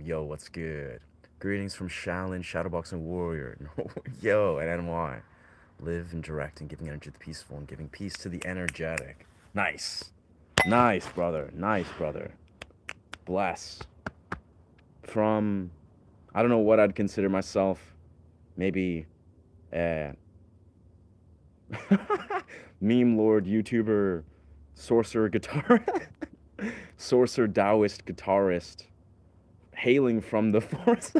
Yo, what's good? Greetings from Shaolin, Shadowboxing Warrior. Yo, and NY. Live and direct and giving energy to the peaceful and giving peace to the energetic. Nice. Nice, brother. Nice, brother. Bless. From, I don't know what I'd consider myself. Maybe, uh, meme lord, YouTuber, sorcerer, guitar, sorcerer, Taoist, guitarist, hailing from the forest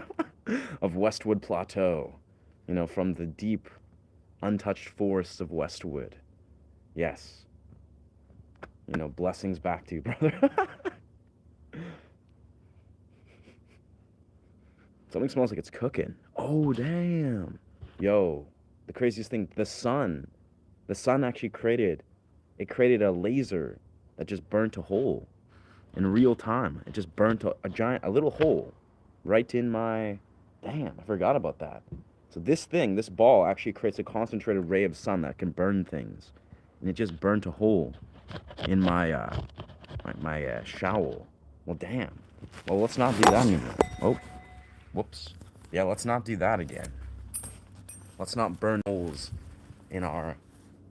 of Westwood Plateau, from the deep, untouched forests of Westwood. Yes. Blessings back to you, brother. Something smells like it's cooking. Oh, damn. Yo, the craziest thing, the sun actually created a laser that just burnt a hole in real time. It just burnt a little hole right in my, damn, I forgot about that. So this ball actually creates a concentrated ray of sun that can burn things. And it just burnt a hole in my shower. Well, damn. Well, let's not do that anymore. Oh, whoops. Yeah, let's not do that again. Let's not burn holes in our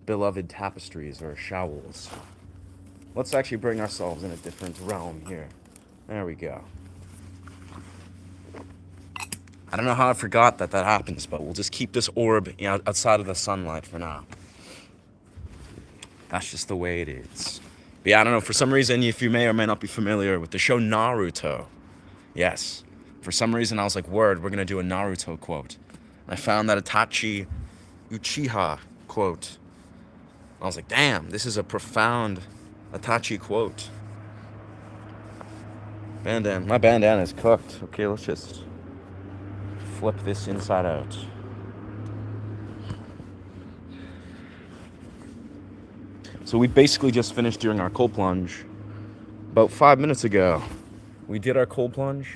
beloved tapestries or showels. Let's actually bring ourselves in a different realm here. There we go. I don't know how I forgot that happens, but we'll just keep this orb outside of the sunlight for now. That's just the way it is. But yeah, I don't know, for some reason, if you may or may not be familiar with the show Naruto. Yes. For some reason, I was like, word, we're going to do a Naruto quote. I found that Itachi Uchiha quote. I was like, damn, this is a profound Itachi quote. My bandana is cooked. Okay, let's just flip this inside out. So we basically just finished doing our cold plunge about 5 minutes ago. We did our cold plunge.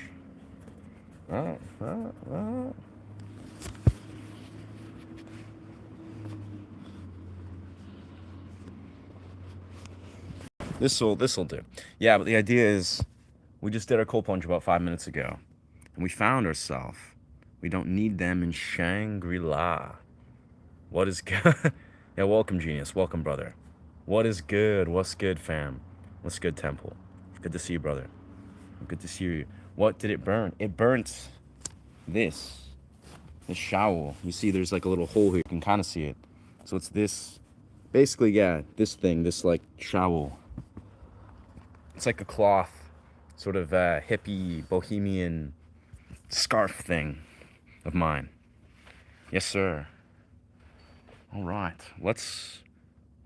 This'll do. Yeah, but the idea is we just did our cold plunge about 5 minutes ago. And we found ourselves. We don't need them in Shangri-La. What is good? Yeah, welcome, genius. Welcome, brother. What is good? What's good, fam? What's good, temple? Good to see you, brother. Good to see you. What did it burn? It burnt this shower. You see there's like a little hole here. You can kind of see it. So it's this, basically, yeah, this thing, this like shower. It's like a cloth, sort of hippie, bohemian scarf thing of mine. Yes, sir. All right, let's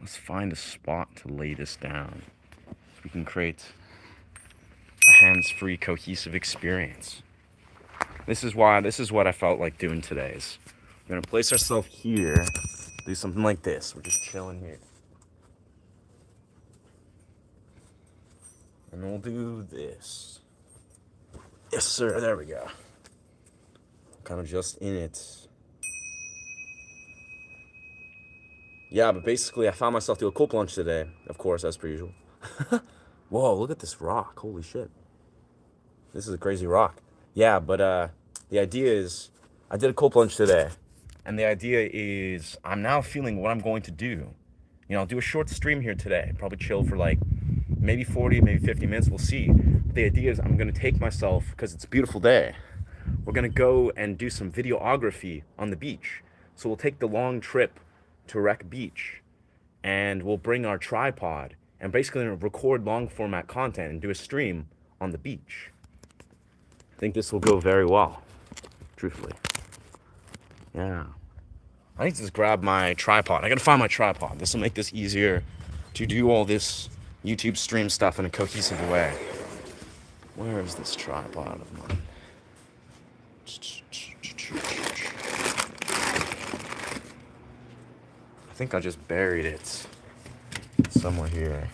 find a spot to lay this down so we can create a hands-free, cohesive experience. This is what I felt like doing today. Is we're gonna place ourselves here, do something like this. We're just chilling here, and we'll do this. Yes, sir. There we go. Kind of just in it. Yeah, but basically, I found myself doing a cold plunge today, of course, as per usual. Whoa, look at this rock. Holy shit. This is a crazy rock. Yeah, but the idea is, I did a cold plunge today, and the idea is, I'm now feeling what I'm going to do. I'll do a short stream here today, probably chill for like, maybe 40, maybe 50 minutes, we'll see. But the idea is I'm going to take myself, because it's a beautiful day, we're going to go and do some videography on the beach. So we'll take the long trip to Wreck Beach, and we'll bring our tripod, and basically record long format content and do a stream on the beach. I think this will go very well, truthfully. Yeah. I need to just grab my tripod. I gotta find my tripod. This will make this easier to do all this YouTube stream stuff in a cohesive way. Where is this tripod of mine? I think I just buried it somewhere here.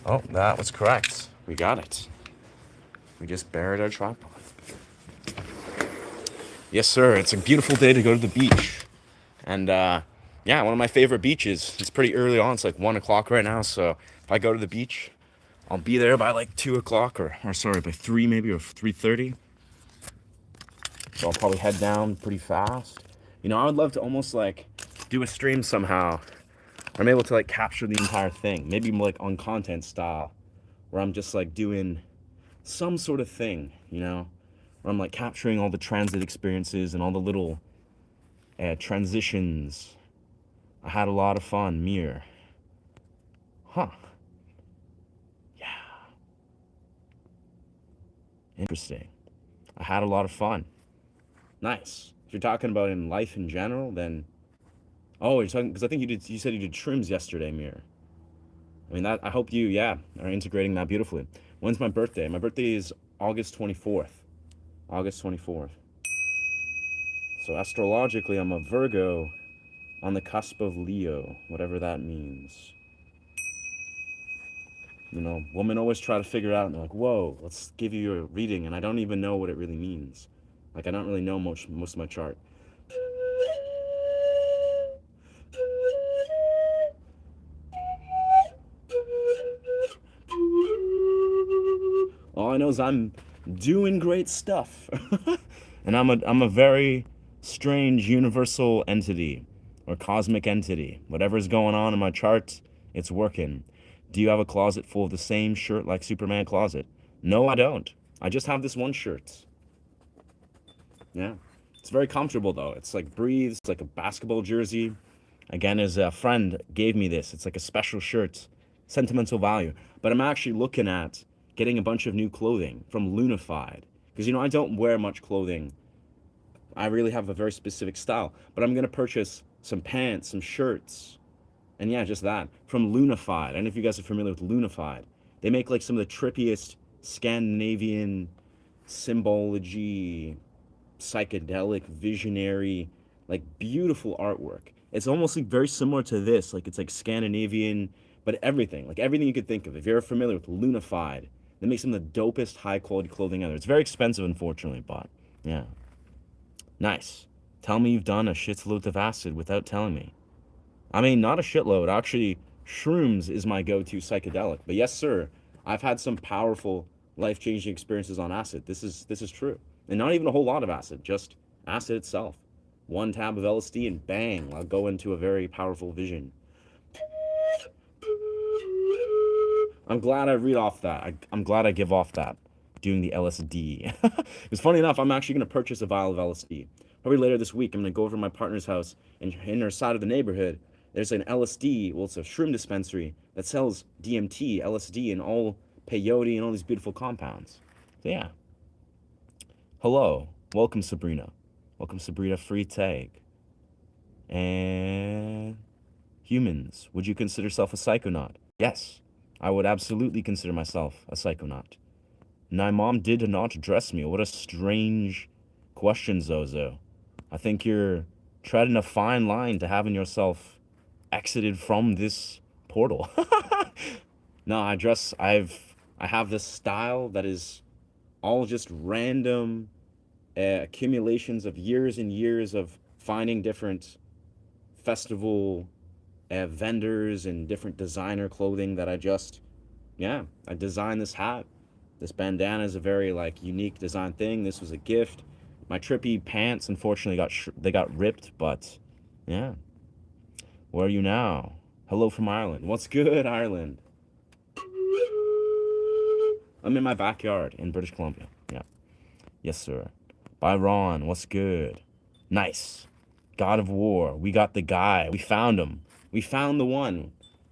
Oh, that was correct. We got it. We just buried our tripod. Yes, sir. It's a beautiful day to go to the beach. And, yeah, one of my favorite beaches. It's pretty early on. It's like 1 o'clock right now. So if I go to the beach, I'll be there by like 2 o'clock or sorry, by 3 maybe or 3:30. So I'll probably head down pretty fast. You know, I would love to almost like do a stream somehow. I'm able to like capture the entire thing, maybe like on content style, where I'm just like doing some sort of thing, you know, where I'm like capturing all the transit experiences and all the little transitions. I had a lot of fun, Mir. Huh. Yeah. Interesting. I had a lot of fun. Nice. If you're talking about in life in general, then oh, you're talking because I think you said you did trims yesterday, Mir. I mean that I hope you are integrating that beautifully. When's my birthday? My birthday is August 24th. August 24th. So astrologically, I'm a Virgo on the cusp of Leo, whatever that means. You know, women always try to figure out and they're like, whoa, let's give you your reading, and I don't even know what it really means. Like I don't really know most of my chart. All I know is I'm doing great stuff. And I'm a very strange universal entity or cosmic entity. Whatever's going on in my chart, it's working. Do you have a closet full of the same shirt like Superman closet? No, I don't. I just have this one shirt. Yeah. It's very comfortable though. It's like breathes, it's like a basketball jersey. Again, as a friend gave me this. It's like a special shirt, sentimental value. But I'm actually looking at getting a bunch of new clothing from Lunified. Because, you know, I don't wear much clothing. I really have a very specific style. But I'm going to purchase some pants, some shirts, and yeah, just that from Lunified. I don't know if you guys are familiar with Lunified. They make like some of the trippiest Scandinavian symbology, psychedelic, visionary, like beautiful artwork. It's almost like very similar to this. Like it's like Scandinavian, but everything, like everything you could think of. If you're familiar with Lunified, they make some of the dopest high quality clothing ever. It's very expensive, unfortunately, but yeah. Nice. Tell me you've done a shitload of acid without telling me. I mean, not a shitload. Actually, shrooms is my go-to psychedelic. But yes, sir, I've had some powerful, life-changing experiences on acid. This is true, and not even a whole lot of acid, just acid itself. One tab of LSD and bang, I'll go into a very powerful vision. I'm glad I read off that. I'm glad I give off that doing the LSD. It's funny enough, I'm actually going to purchase a vial of LSD. Probably later this week, I'm going to go over to my partner's house, and in her side of the neighborhood, there's an LSD, well, it's a shroom dispensary that sells DMT, LSD, and all peyote and all these beautiful compounds. So, yeah. Hello. Welcome, Sabrina. Welcome, Sabrina Free Tag. And humans, would you consider yourself a psychonaut? Yes, I would absolutely consider myself a psychonaut. My mom did not dress me. What a strange question, Zozo. I think you're treading a fine line to having yourself exited from this portal. No, I have this style that is all just random accumulations of years and years of finding different festival vendors and different designer clothing that I designed this hat. This bandana is a very like unique design thing. This was a gift. My trippy pants unfortunately got ripped, but yeah. Where are you now? Hello from Ireland. What's good, Ireland? I'm in my backyard in British Columbia. Yeah. Yes, sir. Byron, what's good? Nice. God of War. We got the guy. We found him. We found the one.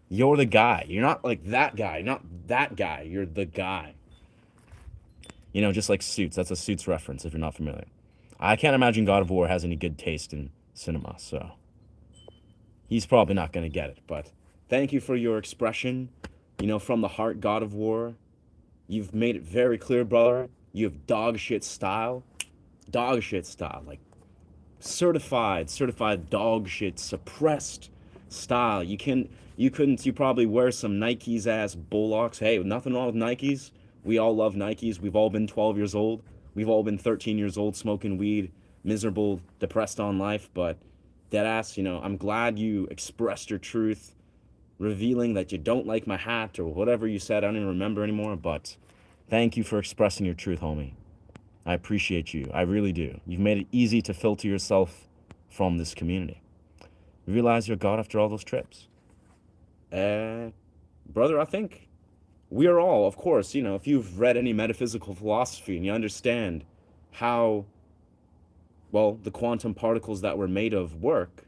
You're the guy. You're not like that guy. You're not that guy. You're the guy. You know, just like Suits. That's a Suits reference if you're not familiar. I can't imagine God of War has any good taste in cinema, so he's probably not going to get it. But thank you for your expression. You know, from the heart, God of War. You've made it very clear, brother. You have dog shit style. Dog shit style. Like certified dog shit suppressed style. You probably wear some Nikes ass bullocks. Hey, nothing wrong with Nikes. We all love Nikes. We've all been 12 years old. We've all been 13 years old smoking weed, miserable, depressed on life, but deadass, you know, I'm glad you expressed your truth revealing that you don't like my hat or whatever you said. I don't even remember anymore, but thank you for expressing your truth, homie. I appreciate you. I really do. You've made it easy to filter yourself from this community. You realize you're God after all those trips. Brother, I think we are all, of course, if you've read any metaphysical philosophy and you understand how, well, the quantum particles that we're made of work,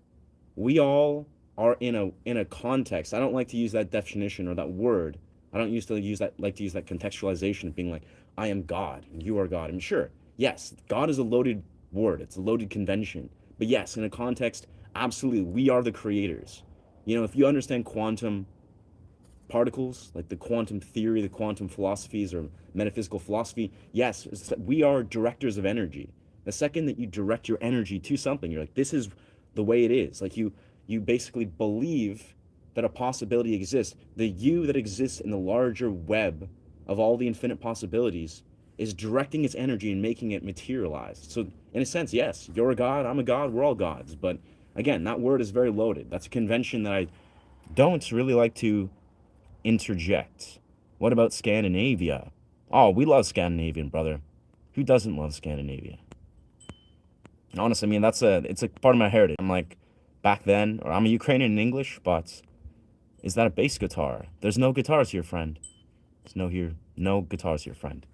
we all are in a context. I don't like to use that definition or that word. I don't used to use that like to use that contextualization of being like, I am God and you are God. I'm sure, yes, God is a loaded word. It's a loaded convention. But yes, in a context, absolutely, we are the creators. If you understand quantum particles, like the quantum theory, the quantum philosophies, or metaphysical philosophy, yes, we are directors of energy. The second that you direct your energy to something, you're like, this is the way it is. Like you basically believe that a possibility exists. The you that exists in the larger web of all the infinite possibilities is directing its energy and making it materialize. So in a sense, yes, you're a god, I'm a god, we're all gods. But again, that word is very loaded. That's a convention that I don't really like to interject. What about Scandinavia? Oh, we love Scandinavian, brother. Who doesn't love Scandinavia? Honestly, I mean, it's a part of my heritage. I'm like, back then, or I'm a Ukrainian in English, but is that a bass guitar? There's no guitars here, friend. There's no guitars here, friend.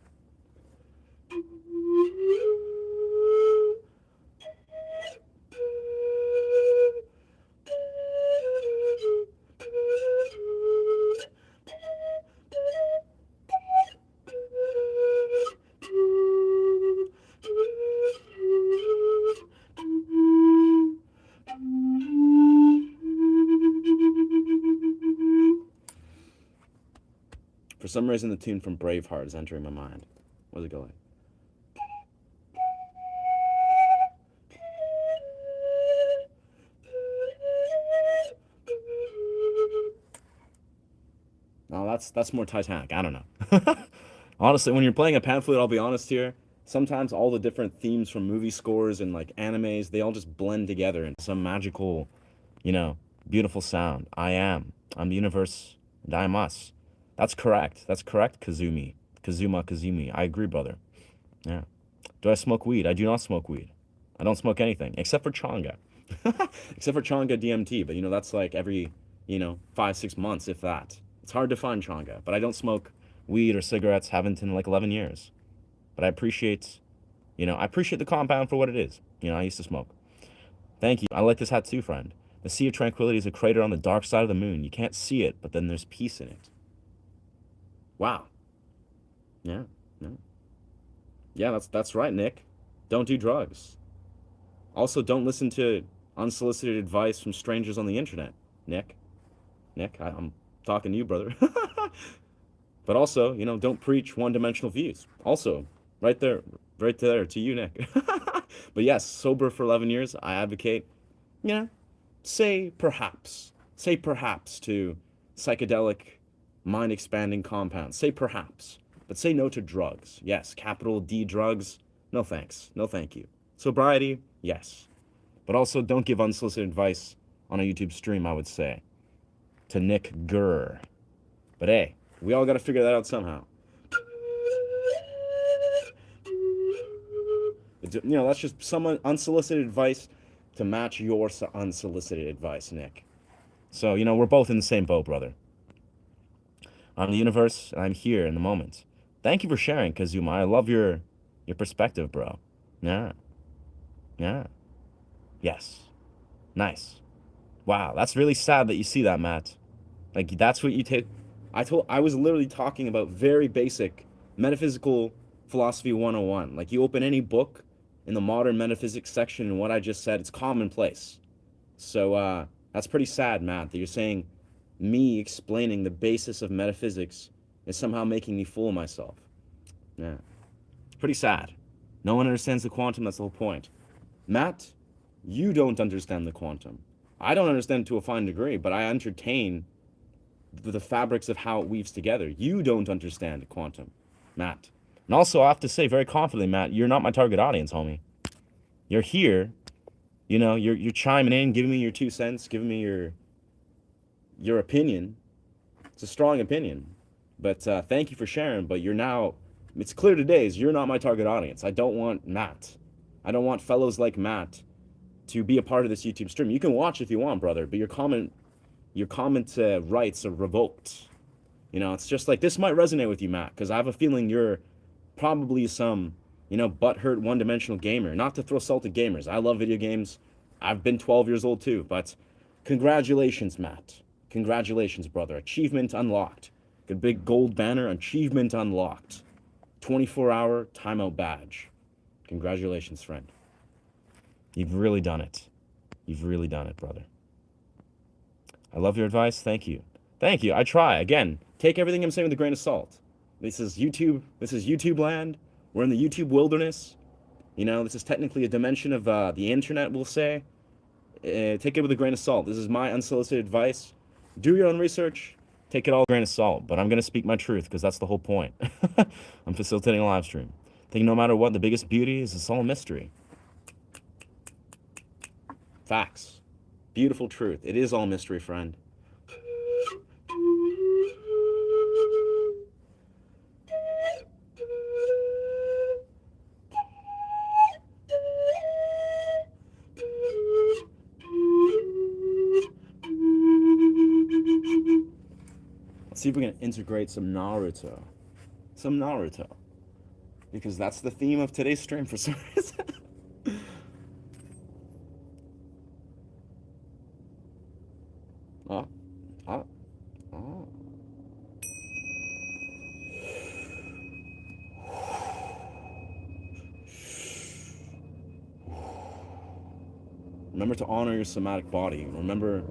For some reason, the tune from Braveheart is entering my mind. Where's it going? No, that's more Titanic. I don't know. Honestly, when you're playing a pamphlet, I'll be honest here. Sometimes all the different themes from movie scores and like animes, they all just blend together in some magical, beautiful sound. I'm the universe, and I am us. That's correct. That's correct, Kazumi. Kazumi. I agree, brother. Yeah. Do I smoke weed? I do not smoke weed. I don't smoke anything except for changa. Except for changa DMT, but that's like every, 5, 6 months, if that. It's hard to find changa, but I don't smoke weed or cigarettes, haven't in like 11 years. But I appreciate the compound for what it is. I used to smoke. Thank you. I like this hat too, friend. The Sea of Tranquility is a crater on the dark side of the moon. You can't see it, but then there's peace in it. Wow. Yeah. Yeah. Yeah, that's right, Nick. Don't do drugs. Also, don't listen to unsolicited advice from strangers on the internet, Nick. I'm talking to you, brother. But also, don't preach one-dimensional views. Also, right there to you, Nick. But yes, sober for 11 years, I advocate, say perhaps to psychedelic, mind-expanding compounds. Say perhaps, but say no to drugs. Yes, capital D drugs. No thanks. No thank you. Sobriety, yes. But also don't give unsolicited advice on a YouTube stream, I would say. To Nick Gurr. But hey, we all got to figure that out somehow. That's just some unsolicited advice to match your unsolicited advice, Nick. So, we're both in the same boat, brother. I'm the universe, and I'm here in the moment. Thank you for sharing, Kazuma. I love your perspective, bro. Yeah. Yeah. Yes. Nice. Wow, that's really sad that you see that, Matt. Like, that's what you take. I was literally talking about very basic metaphysical philosophy 101. Like, you open any book in the modern metaphysics section, and what I just said, it's commonplace. So, that's pretty sad, Matt, that you're saying me explaining the basis of metaphysics is somehow making me fool myself. Yeah. Pretty sad. No one understands the quantum, that's the whole point. Matt, you don't understand the quantum. I don't understand to a fine degree, but I entertain the fabrics of how it weaves together. You don't understand quantum, Matt. And also, I have to say very confidently, Matt, you're not my target audience, homie. You're here, you're chiming in, giving me your 2 cents, giving me your opinion. It's a strong opinion. But thank you for sharing. But you're now, it's clear today is you're not my target audience. I don't want Matt. I don't want fellows like Matt to be a part of this YouTube stream. You can watch if you want, brother, but your comment rights are revoked. You know, it's just like, this might resonate with you, Matt, because I have a feeling you're probably some, you know, butthurt one-dimensional gamer. Not to throw salt at gamers. I love video games. I've been 12 years old too, but congratulations, Matt. Congratulations, brother. Achievement unlocked. Good big gold banner, achievement unlocked. 24-hour timeout badge. Congratulations, friend. You've really done it. You've really done it, brother. I love your advice. Thank you. Thank you. I try. Again, take everything I'm saying with a grain of salt. This is YouTube. This is YouTube land. We're in the YouTube wilderness. You know, this is technically a dimension of the internet, we'll say. Take it with a grain of salt. This is my unsolicited advice. Do your own research. Take it all with a grain of salt. But I'm going to speak my truth because that's the whole point. I'm facilitating a live stream. I think no matter what, the biggest beauty is it's all a mystery. Facts. Beautiful truth. It is all mystery, friend. Let's see if we can integrate some Naruto. Some Naruto. Because that's the theme of today's stream for some reason. Oh, oh, oh. Remember to honor your somatic body. Remember,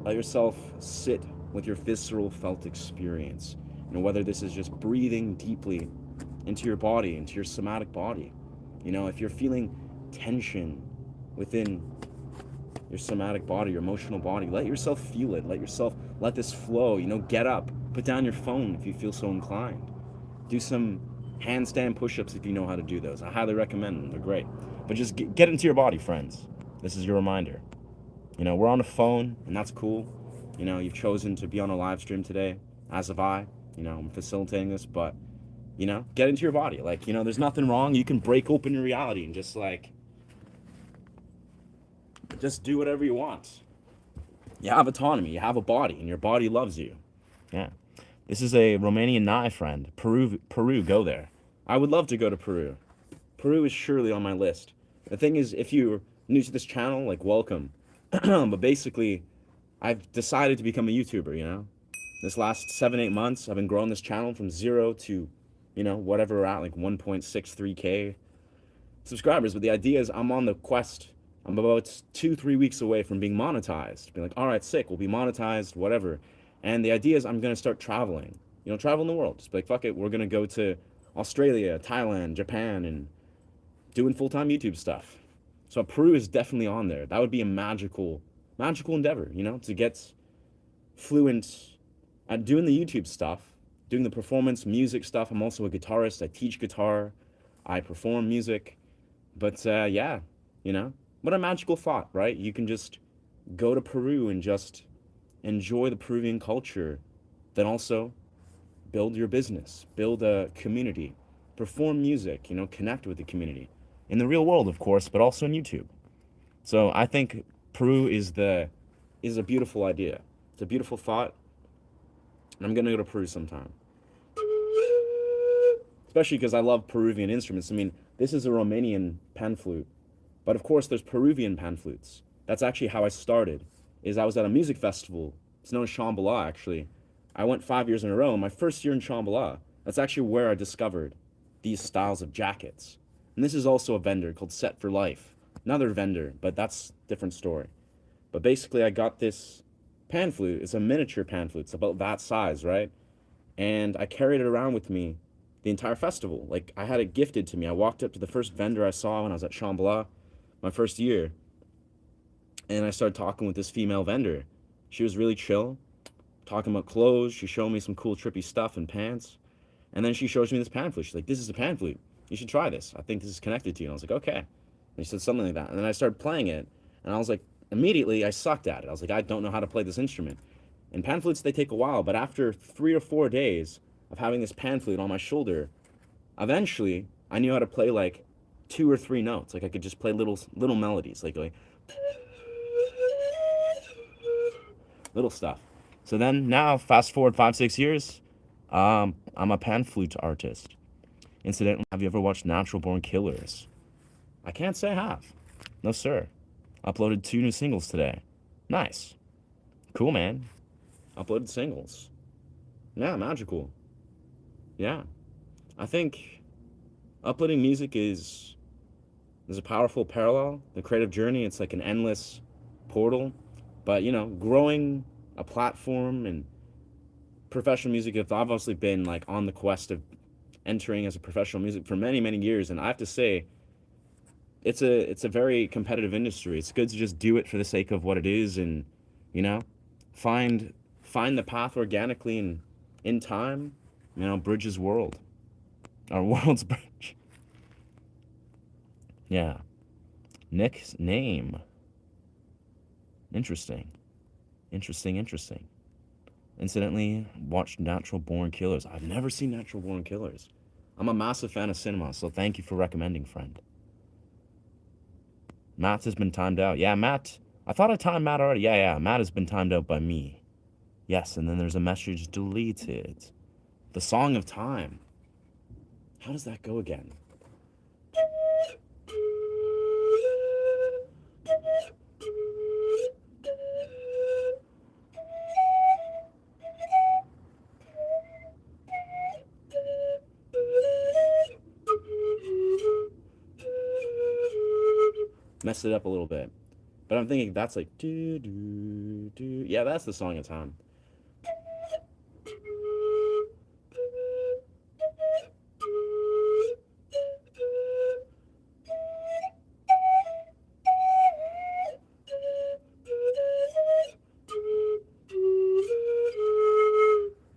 let yourself sit with your visceral felt experience. You know, whether this is just breathing deeply into your body, into your somatic body. You know, if you're feeling tension within your somatic body, your emotional body, let yourself feel it. Let this flow. You know, get up, put down your phone if you feel so inclined. Do some handstand push-ups if you know how to do those. I highly recommend them. They're great. But just get into your body, friends. This is your reminder. You know, we're on a phone, and that's cool. You know, you've chosen to be on a live stream today, as have I. You know, I'm facilitating this, but, you know, get into your body. Like, you know, there's nothing wrong. You can break open your reality and just, like, just do whatever you want. You have autonomy. You have a body, and your body loves you. Yeah. This is a Romanian Nye friend. Peru, go there. I would love to go to Peru. Peru is surely on my list. The thing is, if you're new to this channel, like, welcome. But basically, I've decided to become a YouTuber, you know? This last 7-8 months, I've been growing this channel from 0 to, you know, whatever we're at, like 1.63K subscribers. But the idea is I'm on the quest. I'm about 2-3 weeks away from being monetized. Being like, all right, sick, we'll be monetized, whatever. And the idea is I'm going to start traveling. You know, travel in the world. Just be like, fuck it, we're going to go to Australia, Thailand, Japan, and doing full-time YouTube stuff. So Peru is definitely on there. That would be a magical endeavor, you know, to get fluent at doing the YouTube stuff, doing the performance music stuff. I'm also a guitarist. I teach guitar. I perform music. But yeah, you know, what a magical thought, right? You can just go to Peru and just enjoy the Peruvian culture, then also build your business, build a community, perform music, you know, connect with the community. In the real world, of course, but also on YouTube. So I think Peru is a beautiful idea. It's a beautiful thought. And I'm going to go to Peru sometime. Especially because I love Peruvian instruments. I mean, this is a Romanian pan flute. But of course, there's Peruvian pan flutes. That's actually how I started. I was at a music festival. It's known as Shambhala, actually. I went 5 years in a row. My first year in Shambhala, that's actually where I discovered these styles of jackets. And this is also a vendor called Set for Life. Another vendor, but that's a different story. But basically, I got this pan flute. It's a miniature pan flute. It's about that size, right? And I carried it around with me the entire festival. Like, I had it gifted to me. I walked up to the first vendor I saw when I was at Shambhala, my first year. And I started talking with this female vendor. She was really chill, talking about clothes. She showed me some cool, trippy stuff and pants. And then she shows me this pan flute. She's like, this is a pan flute. You should try this. I think this is connected to you. And I was like, okay. And she said something like that. And then I started playing it. And I was like, immediately I sucked at it. I was like, I don't know how to play this instrument. And pan flutes, they take a while, but after 3 or 4 days of having this pan flute on my shoulder, eventually I knew how to play like 2 or 3 notes. Like I could just play little melodies, like little stuff. So then now, fast forward 5 6 years, I'm a pan flute artist. Incidentally, have you ever watched Natural Born Killers? I can't say I have. No, sir. Uploaded 2 new singles today. Nice. Cool, man. Uploaded singles. Yeah, magical. Yeah. I think uploading music is a powerful parallel. The creative journey, it's like an endless portal. But, growing a platform and professional music, I've obviously been like on the quest of entering as a professional music for many, many years. And I have to say, it's a very competitive industry. It's good to just do it for the sake of what it is, and you know, find find the path organically and in time. Bridges world, our world's bridge. Yeah, Nick's name. Interesting, interesting. Incidentally, watched Natural Born Killers. I've never seen Natural Born Killers. I'm a massive fan of cinema, so thank you for recommending, friend. Matt has been timed out. Yeah, Matt. I thought I timed Matt already. Yeah. Matt has been timed out by me. Yes, and then there's a message deleted. The Song of Time. How does that go again? Messed it up a little bit. But I'm thinking that's like do do do. Yeah, that's the Song of Time.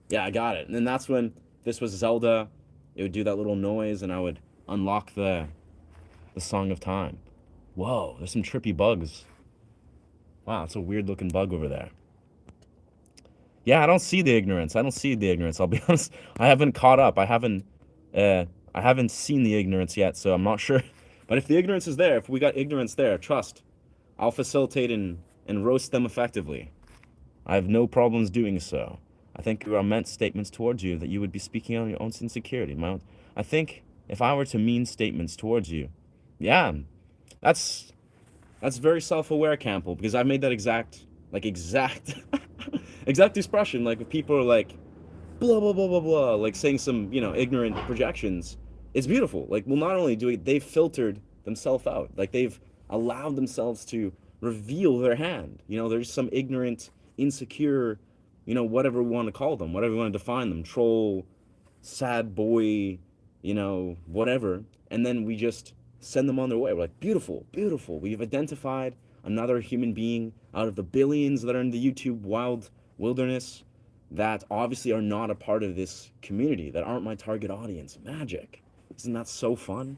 Yeah, I got it. And then that's when this was Zelda. It would do that little noise, and I would unlock the Song of Time. Whoa, there's some trippy bugs. Wow, it's a weird looking bug over there. Yeah, I don't see the ignorance. I don't see the ignorance. I'll be honest. I haven't caught up. I haven't seen the ignorance yet, so I'm not sure. But if the ignorance is there, if we got ignorance there, trust, I'll facilitate and roast them effectively. I have no problems doing so. I think there are meant statements towards you that you would be speaking on your own insecurity. I think if I were to mean statements towards you, yeah, that's that's very self-aware, Campbell, because I've made that exact exact expression. Like if people are like blah blah blah blah blah, like saying some ignorant projections, it's beautiful. Like, well, not only do they've filtered themselves out, like they've allowed themselves to reveal their hand. There's some ignorant, insecure, whatever we want to call them, whatever we want to define them, troll, sad boy, whatever, and then we just send them on their way. We're like, beautiful, beautiful. We've identified another human being out of the billions that are in the YouTube wilderness that obviously are not a part of this community, that aren't my target audience. Magic. Isn't that so fun?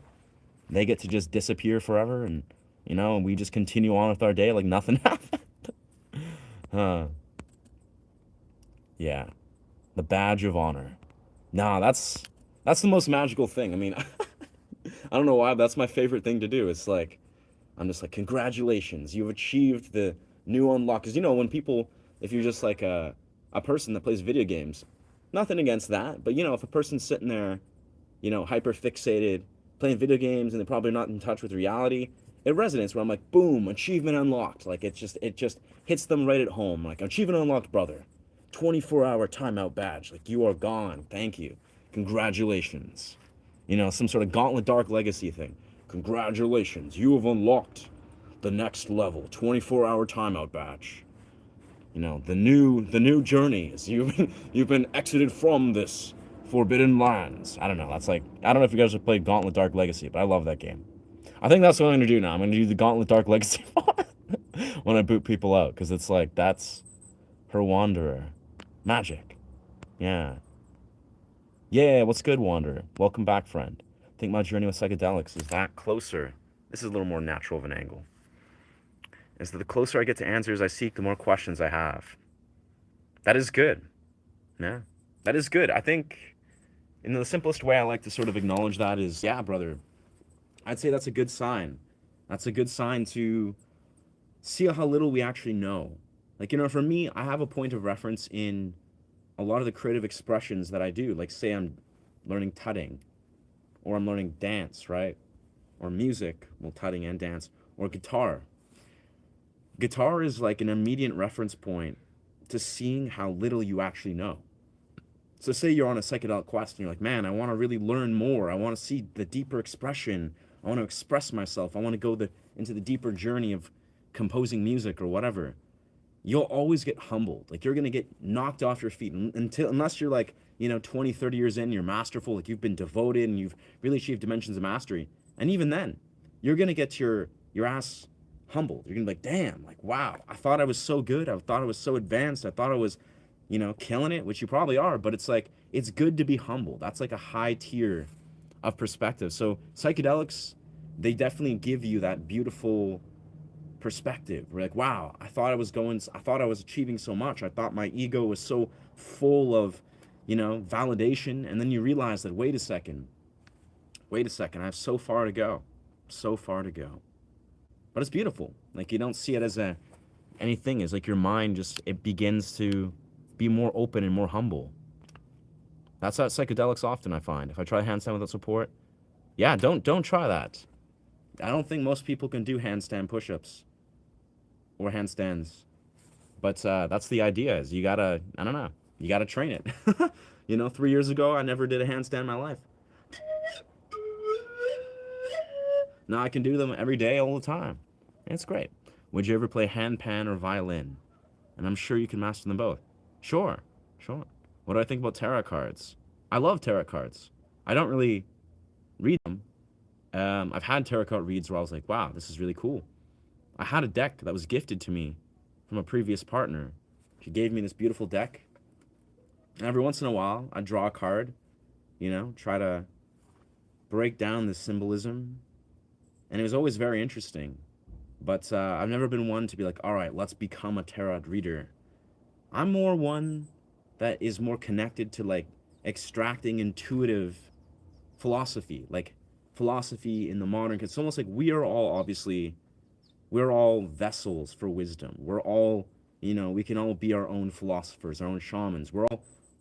They get to just disappear forever, and we just continue on with our day like nothing happened. Huh. Yeah. The badge of honor. Nah, that's the most magical thing. I mean, I don't know why, but that's my favorite thing to do. It's like I'm just like, congratulations, you've achieved the new unlock. Because when people, if you're just like a person that plays video games, nothing against that, but if a person's sitting there, hyper fixated playing video games, and they're probably not in touch with reality, it resonates where I'm like, boom, achievement unlocked. Like it just hits them right at home. Like, achievement unlocked, brother. 24-hour timeout badge. Like, you are gone. Thank you. Congratulations. Some sort of Gauntlet Dark Legacy thing. Congratulations, you have unlocked the next level. 24-hour timeout badge. The new journeys. You've been exited from this forbidden lands. I don't know. That's like, I don't know if you guys have played Gauntlet Dark Legacy, but I love that game. I think that's what I'm gonna do now. I'm gonna do the Gauntlet Dark Legacy when I boot people out, because it's like, that's her Wanderer. Magic. Yeah. Yeah, what's good, Wanderer? Welcome back, friend. I think my journey with psychedelics is that closer. This is a little more natural of an angle. is that the closer I get to answers I seek, the more questions I have. That is good. Yeah. That is good. I think in the simplest way I like to sort of acknowledge that is, yeah, brother, I'd say that's a good sign. That's a good sign to see how little we actually know. Like, for me, I have a point of reference in a lot of the creative expressions that I do. Like, say I'm learning tutting, or I'm learning dance, right? Or music, well, tutting and dance, or guitar. Guitar is like an immediate reference point to seeing how little you actually know. So say you're on a psychedelic quest and you're like, man, I want to really learn more. I want to see the deeper expression. I want to express myself. I want to go into the deeper journey of composing music or whatever. You'll always get humbled. Like, you're going to get knocked off your feet unless you're like, 20, 30 years in, you're masterful, like you've been devoted and you've really achieved dimensions of mastery. And even then, you're going to get your ass humbled. You're going to be like, damn, like, wow, I thought I was so good. I thought I was so advanced. I thought I was, killing it, which you probably are, but it's like, it's good to be humble. That's like a high tier of perspective. So psychedelics, they definitely give you that beautiful perspective. We're like, wow, I thought I was achieving so much. I thought my ego was so full of, validation. And then you realize that, wait a second, I have so far to go, so far to go. But it's beautiful. Like, you don't see it as anything. It's like your mind it begins to be more open and more humble. That's how psychedelics often, I find. If I try handstand without support, yeah, don't try that. I don't think most people can do handstand push-ups or handstands. But that's the idea, is you gotta, I don't know, you gotta train it. 3 years ago, I never did a handstand in my life. Now I can do them every day, all the time. It's great. Would you ever play handpan or violin? And I'm sure you can master them both. Sure. What do I think about tarot cards? I love tarot cards. I don't really read them. I've had tarot card reads where I was like, wow, this is really cool. I had a deck that was gifted to me from a previous partner. She gave me this beautiful deck. And every once in a while, I draw a card, try to break down the symbolism. And it was always very interesting. But I've never been one to be like, all right, let's become a tarot reader. I'm more one that is more connected to, like, extracting intuitive philosophy. Like, philosophy in the modern, it's almost like we're all vessels for wisdom. We're all, we can all be our own philosophers, our own shamans.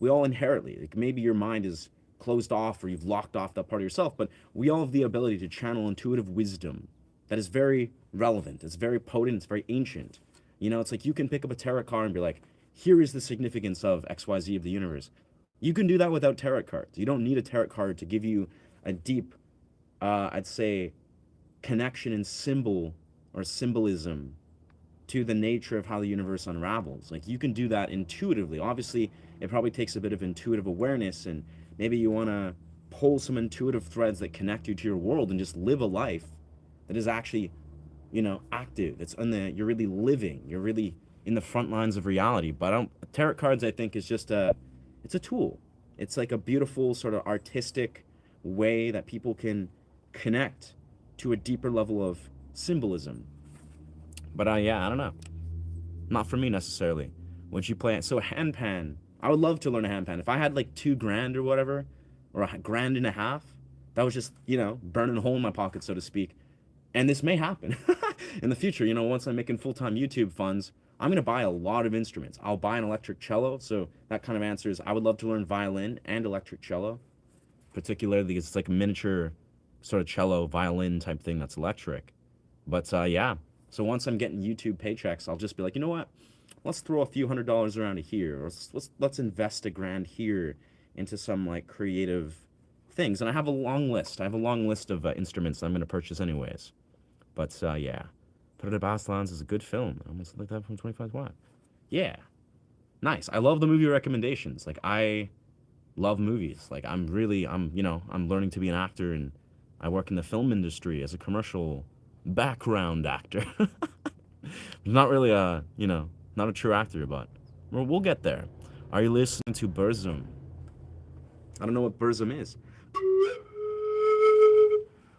We all inherently, like, maybe your mind is closed off or you've locked off that part of yourself, but we all have the ability to channel intuitive wisdom that is very relevant. It's very potent. It's very ancient. It's like you can pick up a tarot card and be like, here is the significance of XYZ of the universe. You can do that without tarot cards. You don't need a tarot card to give you a deep, I'd say, connection and symbol or symbolism to the nature of how the universe unravels. Like, you can do that intuitively. Obviously, it probably takes a bit of intuitive awareness, and maybe you want to pull some intuitive threads that connect you to your world and just live a life that is actually, active. You're really living. You're really in the front lines of reality. But tarot cards, I think, is just it's a tool. It's like a beautiful sort of artistic way that people can connect to a deeper level of symbolism. But yeah, I don't know. Not for me necessarily. Would you play it? So a handpan, I would love to learn a handpan. If I had like $2,000 or whatever, or $1.5 grand, that was just, burning a hole in my pocket, so to speak. And this may happen in the future. Once I'm making full-time YouTube funds, I'm going to buy a lot of instruments. I'll buy an electric cello. So that kind of answers, I would love to learn violin and electric cello, particularly because it's like a miniature sort of cello, violin type thing that's electric. But yeah, so once I'm getting YouTube paychecks, I'll just be like, you know what? Let's throw a few $100s around here, or let's invest $1,000 here into some like creative things. And I have a long list. I have a long list of instruments that I'm going to purchase anyways. But yeah, Put It at Baslands is a good film. I almost like that from 25 Watt. Yeah, nice. I love the movie recommendations. Like, I love movies. Like, I'm learning to be an actor, and I work in the film industry as a commercial background actor. Not really not a true actor, but we'll get there. Are you listening to Burzum? I don't know what Burzum is.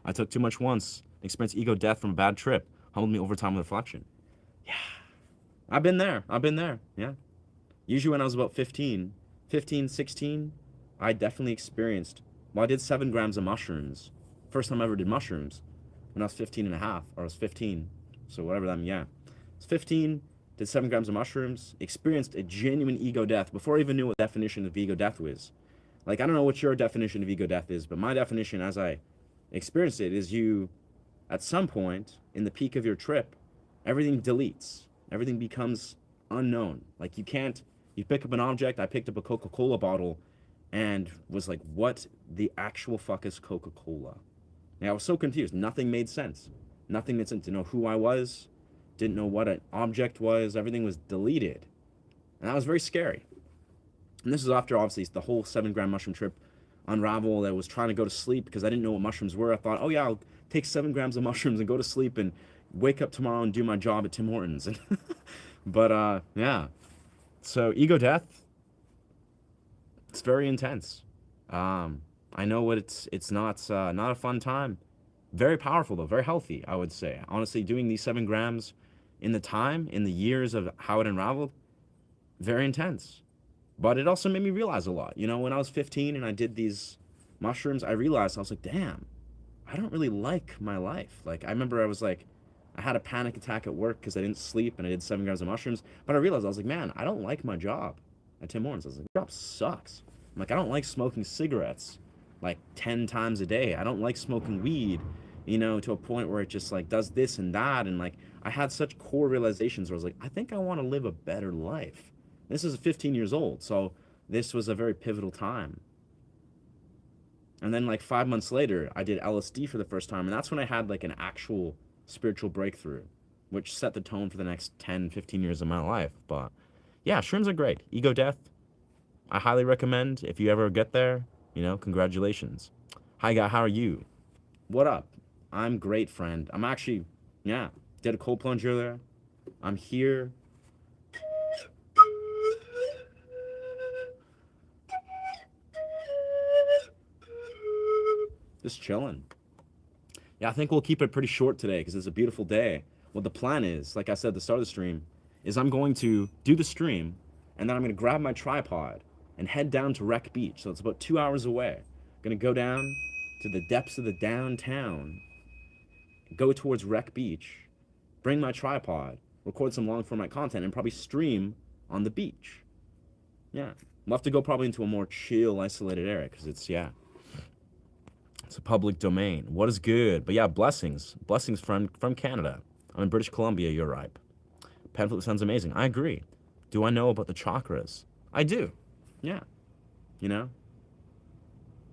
I took too much once. Experienced ego death from a bad trip. Humbled me over time with reflection. Yeah. I've been there. I've been there. Yeah. Usually when I was about 15, 16, I definitely experienced, well, I did 7 grams of mushrooms. First time I ever did mushrooms when I was 15 and a half, or I was 15. So whatever that means, yeah. I was 15, did 7 grams of mushrooms, experienced a genuine ego death before I even knew what the definition of ego death was. Like, I don't know what your definition of ego death is, but my definition as I experienced it is you, at some point in the peak of your trip, everything deletes. Everything becomes unknown. Like, you pick up an object. I picked up a Coca-Cola bottle and was like, what the actual fuck is Coca-Cola? And I was so confused. Nothing made sense. Nothing made sense. Didn't know who I was. Didn't know what an object was. Everything was deleted. And that was very scary. And this is after, obviously, the whole 7 gram mushroom trip unraveled. I was trying to go to sleep because I didn't know what mushrooms were. I thought, oh yeah, I'll take 7 grams of mushrooms and go to sleep and wake up tomorrow and do my job at Tim Hortons. But yeah. So ego death, it's very intense. I know what it's not a fun time. Very powerful though, very healthy, I would say. Honestly, doing these 7 grams in the years of how it unraveled, very intense. But it also made me realize a lot. You know, when I was 15 and I did these mushrooms, I realized, I was like, damn, I don't really like my life. Like, I remember I had a panic attack at work because I didn't sleep and I did 7 grams of mushrooms. But I realized, I was like, man, I don't like my job at Tim Hortons. I was like, job sucks. I'm like, I don't like smoking cigarettes like 10 times a day. I don't like smoking weed, you know, to a point where it just like does this and that. And like, I had such core realizations where I was like, I think I want to live a better life. This is 15 years old. So this was a very pivotal time. And then like 5 months later, I did LSD for the first time. And that's when I had like an actual spiritual breakthrough, which set the tone for the next 10, 15 years of my life. But yeah, shrooms are great. Ego death, I highly recommend. If you ever get there, you know, congratulations. Hi, guy, how are you? What up? I'm great, friend. I'm actually, yeah, did a cold plunge earlier. I'm here. Just chilling. Yeah, I think we'll keep it pretty short today because it's a beautiful day. What the plan is, like I said at the start of the stream, is I'm going to do the stream and then I'm going to grab my tripod and head down to Wreck Beach. So it's about 2 hours away. I'm going to go down to the depths of the downtown, go towards Wreck Beach, bring my tripod, record some long format content, and probably stream on the beach. Yeah. We'll have to go probably into a more chill, isolated area because it's a public domain. What is good? But yeah, blessings. Blessings from Canada. I'm in British Columbia, you're right. Pamphlet sounds amazing. I agree. Do I know about the chakras? I do. Yeah. You know?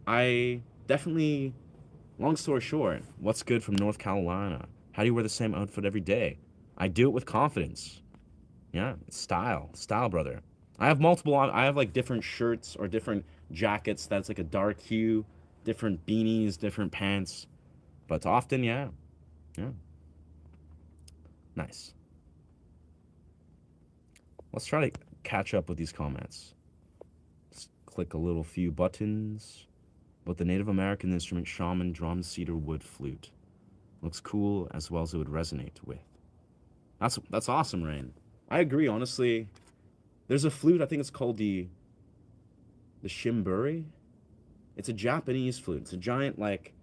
I definitely, long story short, what's good from North Carolina? How do you wear the same outfit every day? I do it with confidence. Yeah, it's style. Style, brother. I have like different shirts or different jackets that's like a dark hue, different beanies, different pants. But often, yeah. Yeah. Nice. Let's try to catch up with these comments. Let's click a little few buttons. But the Native American instrument shaman drum cedar wood flute looks cool as well as it would resonate with. That's awesome, Rain. I agree, honestly. There's a flute, I think it's called the shimburi. It's a Japanese flute. It's a giant, like,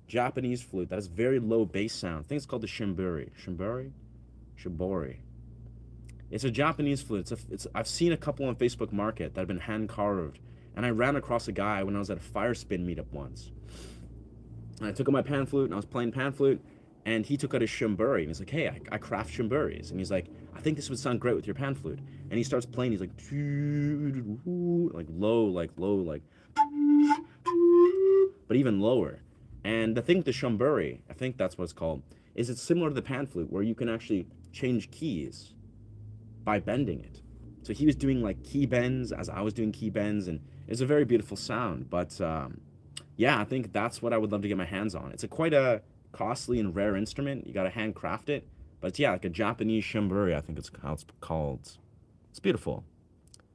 Japanese flute that has very low bass sound. I think it's called the shimburi. Shimburi? Shibori. It's a Japanese flute. I've seen a couple on Facebook Market that have been hand carved. And I ran across a guy when I was at a fire spin meetup once. And I took out my pan flute and I was playing pan flute. And he took out his shimburi and he's like, hey, I craft shimburis. And he's like, I think this would sound great with your pan flute. And he starts playing. He's like, like low, but even lower. And the thing with the shimburi, I think that's what it's called, is it's similar to the pan flute where you can actually change keys by bending it. So he was doing like key bends as I was doing key bends, and it's a very beautiful sound. But yeah, I think that's what I would love to get my hands on. It's quite a costly and rare instrument. You got to handcraft it. But yeah, like a Japanese shimburi, I think it's how it's called. It's beautiful.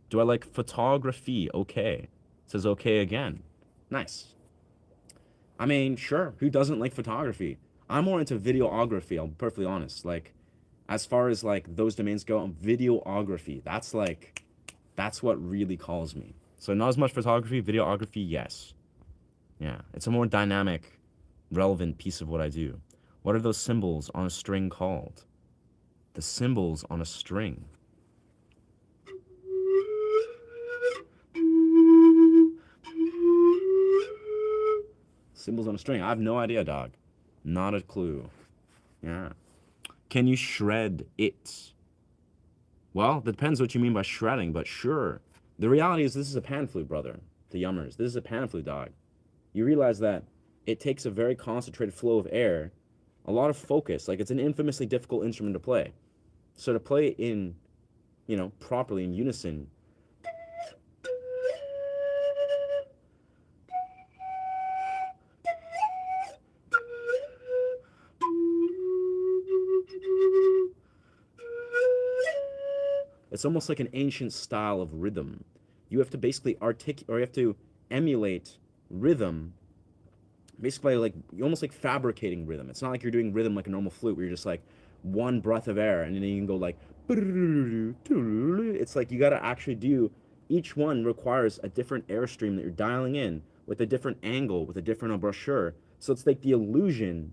Do I like photography? Okay. It says okay again. Nice. I mean, sure. Who doesn't like photography? I'm more into videography, I'll be perfectly honest. Like, As far as like those domains go, videography, that's what really calls me. So not as much photography, videography, yes. Yeah, it's a more dynamic, relevant piece of what I do. What are those symbols on a string called? The symbols on a string. Symbols on a string. I have no idea, dog. Not a clue. Yeah. Can you shred it? Well, that depends what you mean by shredding, but sure. The reality is this is a pan flute, brother. The yummers. This is a pan flute, dog. You realize that it takes a very concentrated flow of air, a lot of focus. Like it's an infamously difficult instrument to play. So to play in, properly in unison, it's almost like an ancient style of rhythm. You have to basically or you have to emulate rhythm, basically like you're almost like fabricating rhythm. It's not like you're doing rhythm like a normal flute where you're just like one breath of air and then you can go like it's like you got to actually do, each one requires a different airstream that you're dialing in with a different angle, with a different embouchure. So it's like the illusion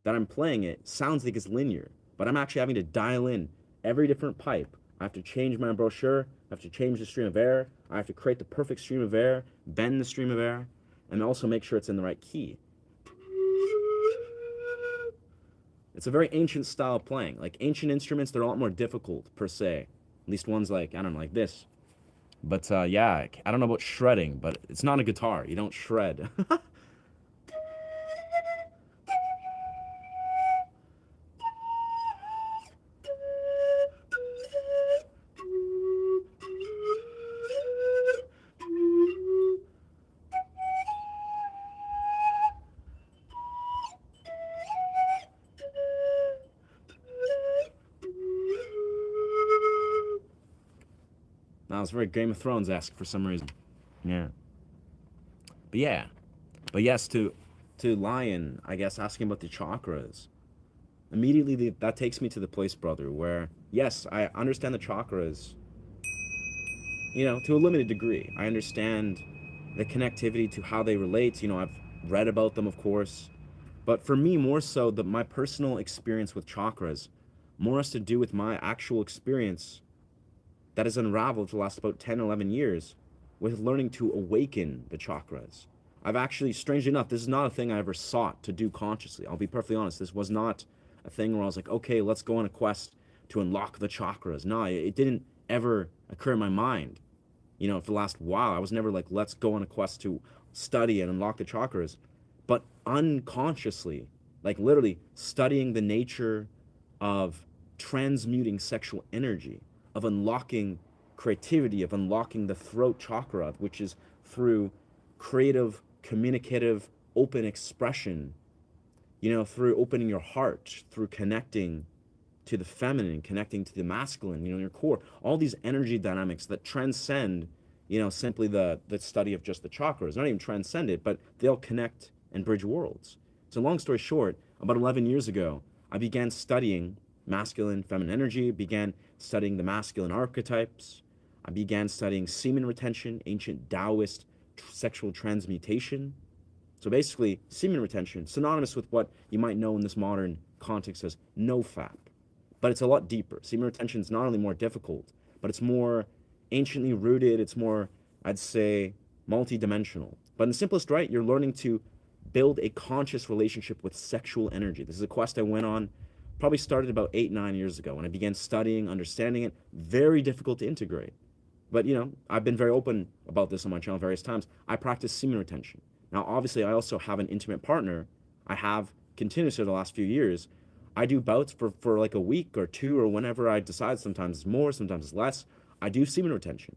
that I'm playing it sounds like it's linear, but I'm actually having to dial in every different pipe. I have to change my embouchure, I have to change the stream of air, I have to create the perfect stream of air, bend the stream of air, and also make sure it's in the right key. It's a very ancient style of playing. Like ancient instruments, they're a lot more difficult per se. At least ones like, I don't know, like this. But yeah, I don't know about shredding, but it's not a guitar. You don't shred. Now it's very Game of Thrones-esque for some reason. Yeah. But yeah. But yes, to Lion, I guess asking about the chakras. Immediately that takes me to the place, brother, where yes, I understand the chakras, to a limited degree. I understand the connectivity to how they relate. I've read about them, of course. But for me, more so, my personal experience with chakras more has to do with my actual experience that has unraveled for the last about 10, 11 years with learning to awaken the chakras. I've actually, strangely enough, this is not a thing I ever sought to do consciously. I'll be perfectly honest. This was not a thing where I was like, okay, let's go on a quest to unlock the chakras. No, it didn't ever occur in my mind. For the last while, I was never like, let's go on a quest to study and unlock the chakras. But unconsciously, like literally studying the nature of transmuting sexual energy, of unlocking creativity, of unlocking the throat chakra, which is through creative, communicative, open expression, through opening your heart, through connecting to the feminine, connecting to the masculine, your core, all these energy dynamics that transcend, simply the study of just the chakras, not even transcend it, but they'll connect and bridge worlds. So long story short, about 11 years ago, I began studying masculine, feminine energy, began studying the masculine archetypes. I began studying semen retention, ancient Taoist sexual transmutation. So basically, semen retention, synonymous with what you might know in this modern context as nofap. But it's a lot deeper. Semen retention is not only more difficult, but it's more anciently rooted. It's more, I'd say, multidimensional. But in the simplest right, you're learning to build a conscious relationship with sexual energy. This is a quest I went on, probably started about 8, 9 years ago when I began studying, understanding it. Very difficult to integrate. But, I've been very open about this on my channel various times. I practice semen retention. Now, obviously, I also have an intimate partner. I have continuously the last few years. I do bouts for like a week or two or whenever I decide. Sometimes it's more, sometimes it's less. I do semen retention.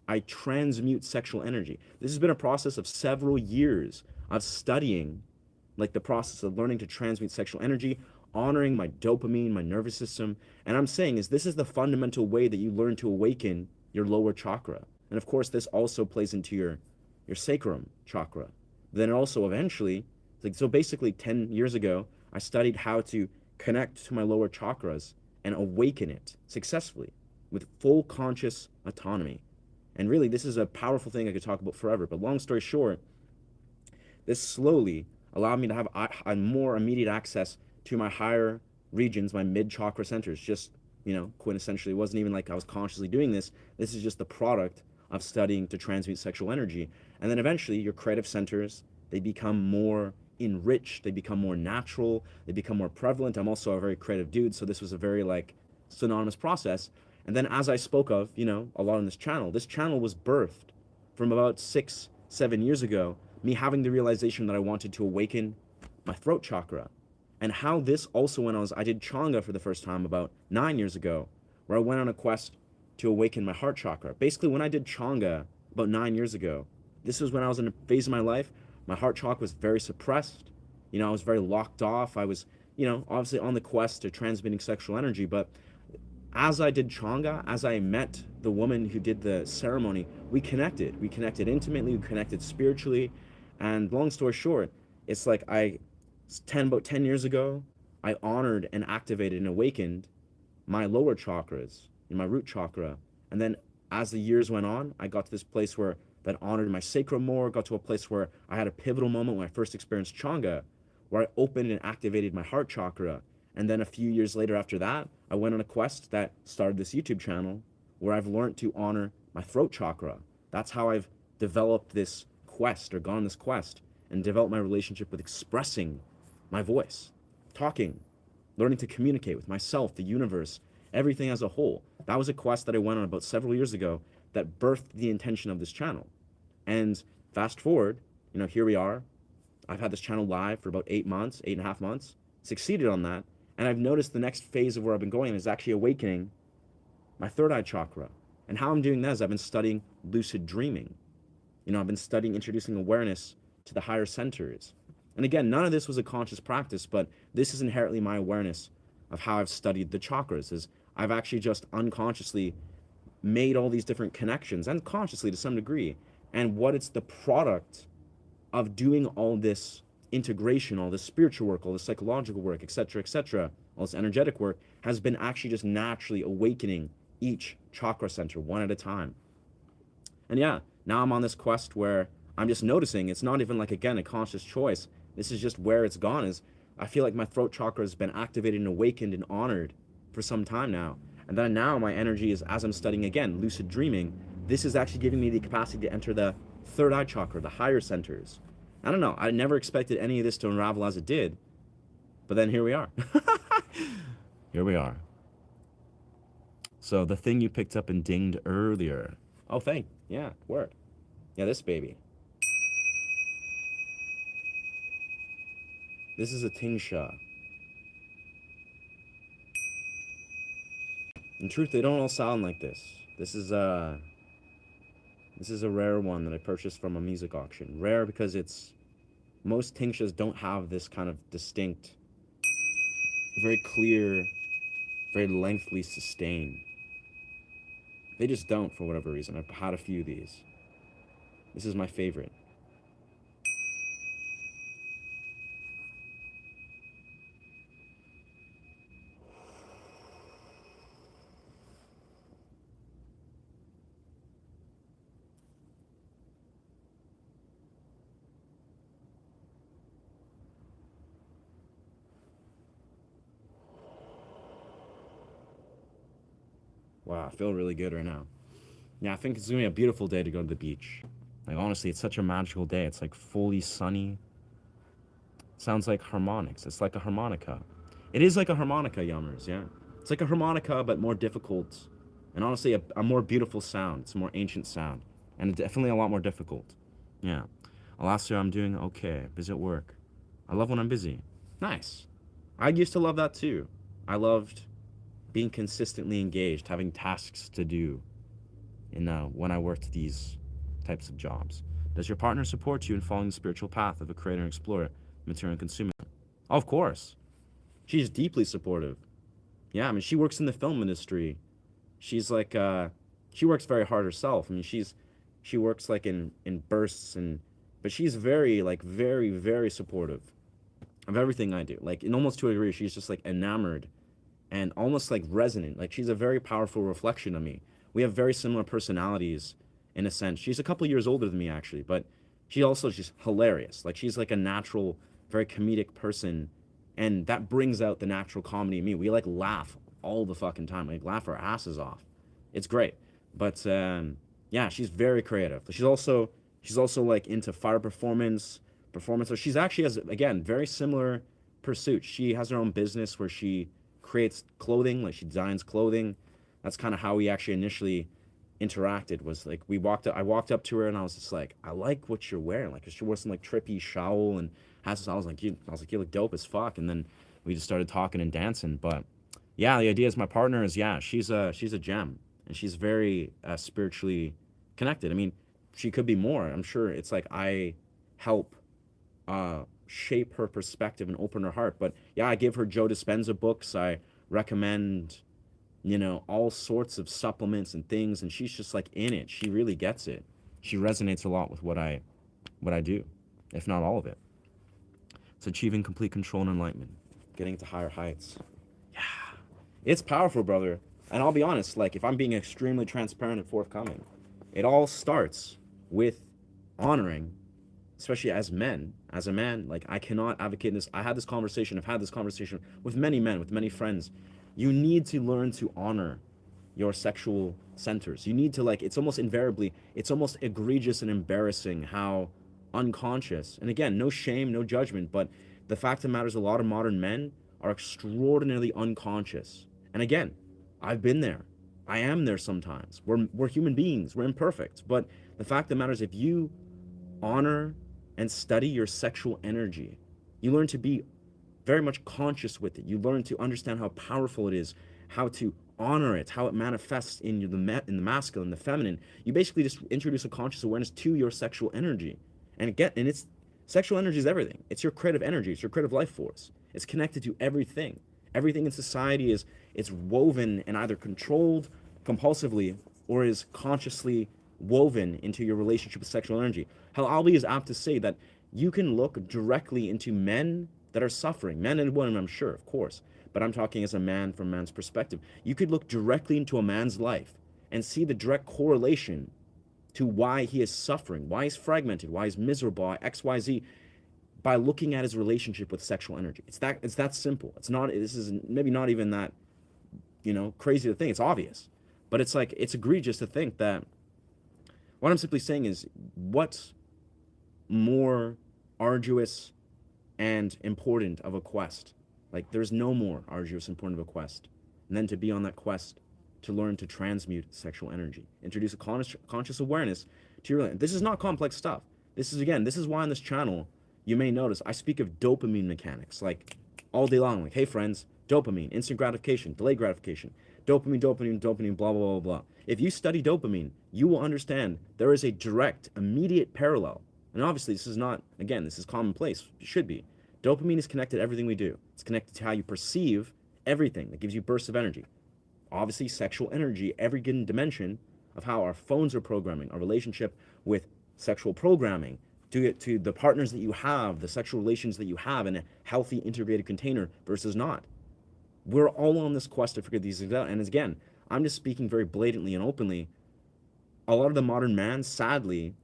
I transmute sexual energy. This has been a process of several years of studying, like the process of learning to transmute sexual energy, honoring my dopamine, my nervous system. And I'm saying this is the fundamental way that you learn to awaken your lower chakra. And of course, this also plays into your sacrum chakra. Then also eventually, so basically 10 years ago, I studied how to connect to my lower chakras and awaken it successfully with full conscious autonomy. And really, this is a powerful thing I could talk about forever. But long story short, this slowly allowed me to have a more immediate access to my higher regions, my mid chakra centers. Just, quintessentially, it wasn't even like I was consciously doing this. This is just the product of studying to transmute sexual energy. And then eventually, your creative centers, they become more enriched, they become more natural, they become more prevalent. I'm also a very creative dude, so this was a very like synonymous process. And then, as I spoke of, a lot on this channel was birthed from about 6, 7 years ago, me having the realization that I wanted to awaken my throat chakra. And how this also, when I did Changa for the first time about 9 years ago, where I went on a quest to awaken my heart chakra. Basically, when I did Changa about 9 years ago, this was when I was in a phase of my life, my heart chakra was very suppressed. I was very locked off. I was, obviously on the quest to transmitting sexual energy. But as I did Changa, as I met the woman who did the ceremony, we connected. We connected intimately, we connected spiritually. And long story short, it's like about 10 years ago, I honored and activated and awakened my lower chakras, my root chakra. And then as the years went on, I got to this place where that honored my sacrum more, got to a place where I had a pivotal moment when I first experienced Changa, where I opened and activated my heart chakra. And then a few years later after that, I went on a quest that started this YouTube channel where I've learned to honor my throat chakra. That's how I've developed this quest or gone on this quest and developed my relationship with expressing my voice, talking, learning to communicate with myself, the universe, everything as a whole. That was a quest that I went on about several years ago that birthed the intention of this channel. And fast forward, here we are. I've had this channel live for about 8 months, 8.5 months, succeeded on that. And I've noticed the next phase of where I've been going is actually awakening my third eye chakra. And how I'm doing that is I've been studying lucid dreaming. I've been studying introducing awareness to the higher centers. And again, none of this was a conscious practice, but this is inherently my awareness of how I've studied the chakras, is I've actually just unconsciously made all these different connections, and consciously to some degree. And what it's the product of doing all this integration, all this spiritual work, all this psychological work, etc., all this energetic work, has been actually just naturally awakening each chakra center one at a time. And yeah, now I'm on this quest where I'm just noticing it's not even like, again, a conscious choice. This is just where it's gone. Is I feel like my throat chakra has been activated and awakened and honored for some time now. And then now my energy is, as I'm studying again, lucid dreaming, this is actually giving me the capacity to enter the third eye chakra, the higher centers. I don't know. I never expected any of this to unravel as it did. But then here we are. Here we are. So the thing you picked up and dinged earlier. Oh, yeah, word. Yeah, this baby. This is a tingsha. In truth, they don't all sound like this. This is a rare one that I purchased from a music auction. Rare because most tinctures don't have this kind of distinct, very clear, very lengthily sustain. They just don't for whatever reason. I've had a few of these. This is my favorite. Wow, I feel really good right now. Yeah, I think it's gonna be a beautiful day to go to the beach. Like, honestly, it's such a magical day. It's like fully sunny. Sounds like harmonics. It's like a harmonica. It is like a harmonica, yummers, yeah. It's like a harmonica, but more difficult. And honestly, a more beautiful sound. It's a more ancient sound. And definitely a lot more difficult. Yeah. Alastair, I'm doing okay. Busy at work. I love when I'm busy. Nice. I used to love that too. I loved being consistently engaged, having tasks to do when I worked these types of jobs. Does your partner support you in following the spiritual path of a creator and explorer, material and consumer? Oh, of course. She's deeply supportive. Yeah, I mean, she works in the film industry. She's like, she works very hard herself. I mean, she works like in bursts, but she's very, like, very, very supportive of everything I do. Like, in almost to a degree, she's just like enamored and almost like resonant. Like she's a very powerful reflection of me. We have very similar personalities in a sense. She's a couple years older than me actually, but she also just hilarious. Like she's like a natural, very comedic person, and that brings out the natural comedy in me. We like laugh all the fucking time. Like laugh our asses off. It's great. But yeah, she's very creative. She's also like into fire performance. So she's actually has again very similar pursuits. She has her own business where she creates clothing, like she designs clothing. That's kind of how we actually initially interacted. Was like I walked up to her and I was just like, I like what you're wearing. Like she wore some like trippy shawl and has this. I was like, you look dope as fuck. And then we just started talking and dancing. But yeah, the idea is my partner is yeah, she's a gem and she's very spiritually connected. I mean, she could be more. I'm sure it's like I help shape her perspective and open her heart. But yeah, I give her Joe Dispenza books. I recommend, all sorts of supplements and things, and she's just like in it. She really gets it. She resonates a lot with what I do, if not all of it. It's achieving complete control and enlightenment, getting to higher heights. Yeah, it's powerful, brother. And I'll be honest, like if I'm being extremely transparent and forthcoming, it all starts with honoring, especially as men, as a man. Like I cannot advocate this. I've had this conversation with many men, with many friends. You need to learn to honor your sexual centers. You need to like, it's almost egregious and embarrassing how unconscious, and again, no shame, no judgment, but the fact of the matter is a lot of modern men are extraordinarily unconscious. And again, I've been there. I am there sometimes. We're human beings. We're imperfect. But the fact of the matter is if you honor and study your sexual energy, you learn to be very much conscious with it. You learn to understand how powerful it is, how to honor it, how it manifests in in the masculine, the feminine. You basically just introduce a conscious awareness to your sexual energy, and it's sexual energy is everything. It's your creative energy. It's your creative life force. It's connected to everything. Everything in society it's woven and either controlled compulsively or is consciously woven into your relationship with sexual energy. Hal Albi is apt to say that you can look directly into men that are suffering, men and women, I'm sure, of course, but I'm talking as a man from man's perspective. You could look directly into a man's life and see the direct correlation to why he is suffering, why he's fragmented, why he's miserable, XYZ, by looking at his relationship with sexual energy. It's that simple. This is maybe not even that, crazy to think. It's obvious. But it's like, it's egregious to think that what I'm simply saying is what's more arduous and important of a quest. Like there's no more arduous and important of a quest than to be on that quest to learn to transmute sexual energy, introduce a conscious awareness to your life. This is not complex stuff. This is why on this channel you may notice I speak of dopamine mechanics like all day long. Like, hey friends, dopamine, instant gratification, delayed gratification, dopamine, blah, blah, blah, blah. If you study dopamine, you will understand there is a direct, immediate parallel. And obviously this is commonplace. It should be. Dopamine is connected to everything we do. It's connected to how you perceive everything that gives you bursts of energy. Obviously, sexual energy, every given dimension of how our phones are programming, our relationship with sexual programming, to the partners that you have, the sexual relations that you have in a healthy integrated container versus not. We're all on this quest to figure these things out. And again, I'm just speaking very blatantly and openly. A lot of the modern man, sadly,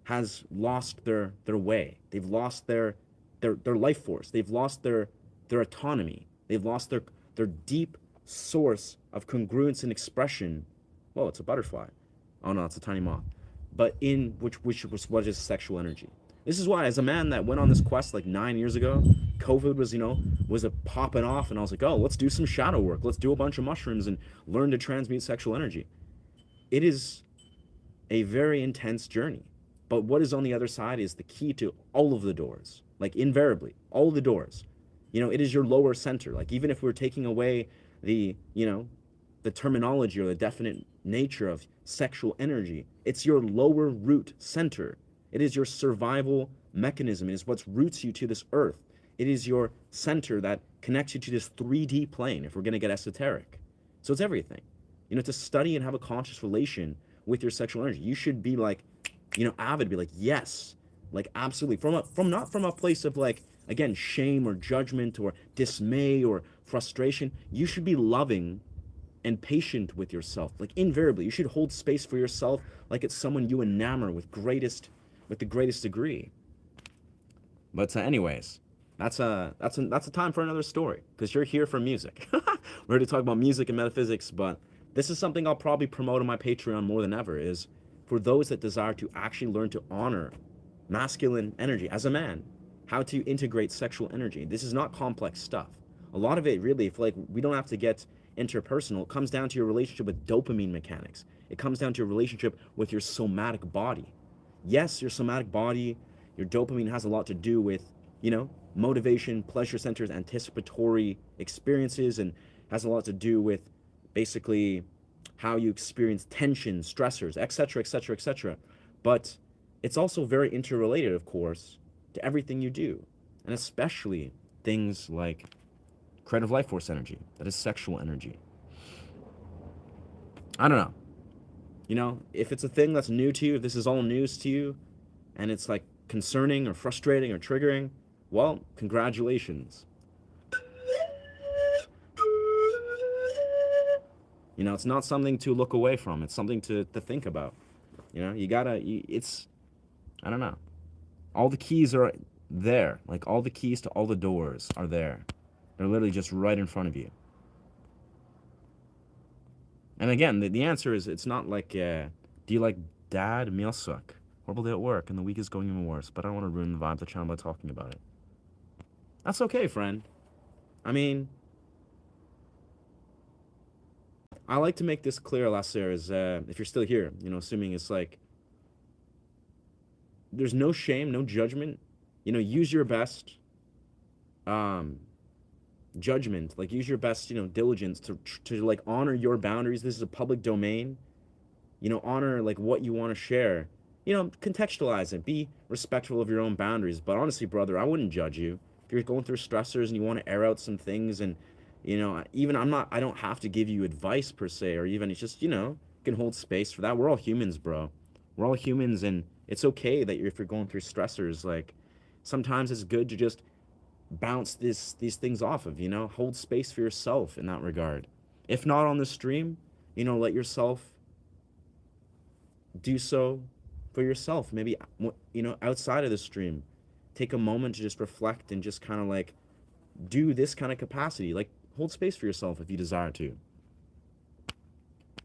has lost their way. They've lost their life force. They've lost their autonomy. They've lost their deep source of congruence and expression. Whoa, it's a butterfly. Oh no, it's a tiny moth. But in which was what is sexual energy. This is why, as a man that went on this quest like 9 years ago, COVID was a popping off, and I was like, oh, let's do some shadow work. Let's do a bunch of mushrooms and learn to transmute sexual energy. It is a very intense journey. But what is on the other side is the key to all of the doors. Like invariably, all of the doors. It is your lower center. Like even if we're taking away the terminology or the definite nature of sexual energy, it's your lower root center. It is your survival mechanism. It is what roots you to this earth. It is your center that connects you to this 3D plane, if we're going to get esoteric. So it's everything. To study and have a conscious relation with your sexual energy, you should be like, avid, be like, yes, like absolutely. Not from a place of like, again, shame or judgment or dismay or frustration, you should be loving and patient with yourself. Like invariably, you should hold space for yourself like it's someone you enamor with the greatest degree. But anyways, that's a time for another story because you're here for music. We're here to talk about music and metaphysics, but this is something I'll probably promote on my Patreon more than ever. Is for those that desire to actually learn to honor masculine energy as a man, how to integrate sexual energy. This is not complex stuff. A lot of it really, if like we don't have to get interpersonal, it comes down to your relationship with dopamine mechanics. It comes down to your relationship with your somatic body. Yes, your somatic body, your dopamine has a lot to do with, motivation, pleasure centers, anticipatory experiences, and has a lot to do with basically how you experience tension, stressors, etc., etc., etc. But it's also very interrelated, of course, to everything you do, and especially things like creative life force energy, that is sexual energy. I don't know. If it's a thing that's new to you, if this is all news to you, and it's like concerning or frustrating or triggering, well, congratulations. It's not something to look away from. It's something to think about. I don't know. All the keys are there. Like all the keys to all the doors are there. They're literally just right in front of you. And again, the answer is, it's not like, do you like dad? Meal suck. Horrible day at work, and the week is going even worse, but I don't want to ruin the vibe of the channel by talking about it. That's okay, friend. I mean, I like to make this clear, Lasser, is if you're still here, assuming it's like, there's no shame, no judgment. Use your best judgment, like use your best, diligence to like honor your boundaries. This is a public domain. Honor like what you want to share. Contextualize it. Be respectful of your own boundaries. But honestly, brother, I wouldn't judge you. If you're going through stressors and you want to air out some things, and even I don't have to give you advice per se, or even, it's just, you can hold space for that. We're all humans, bro. We're all humans, and it's okay that if you're going through stressors, like sometimes it's good to just bounce these things off of, hold space for yourself in that regard. If not on the stream, let yourself do so for yourself. Maybe, outside of the stream, take a moment to just reflect and just kind of like do this kind of capacity, like hold space for yourself if you desire to.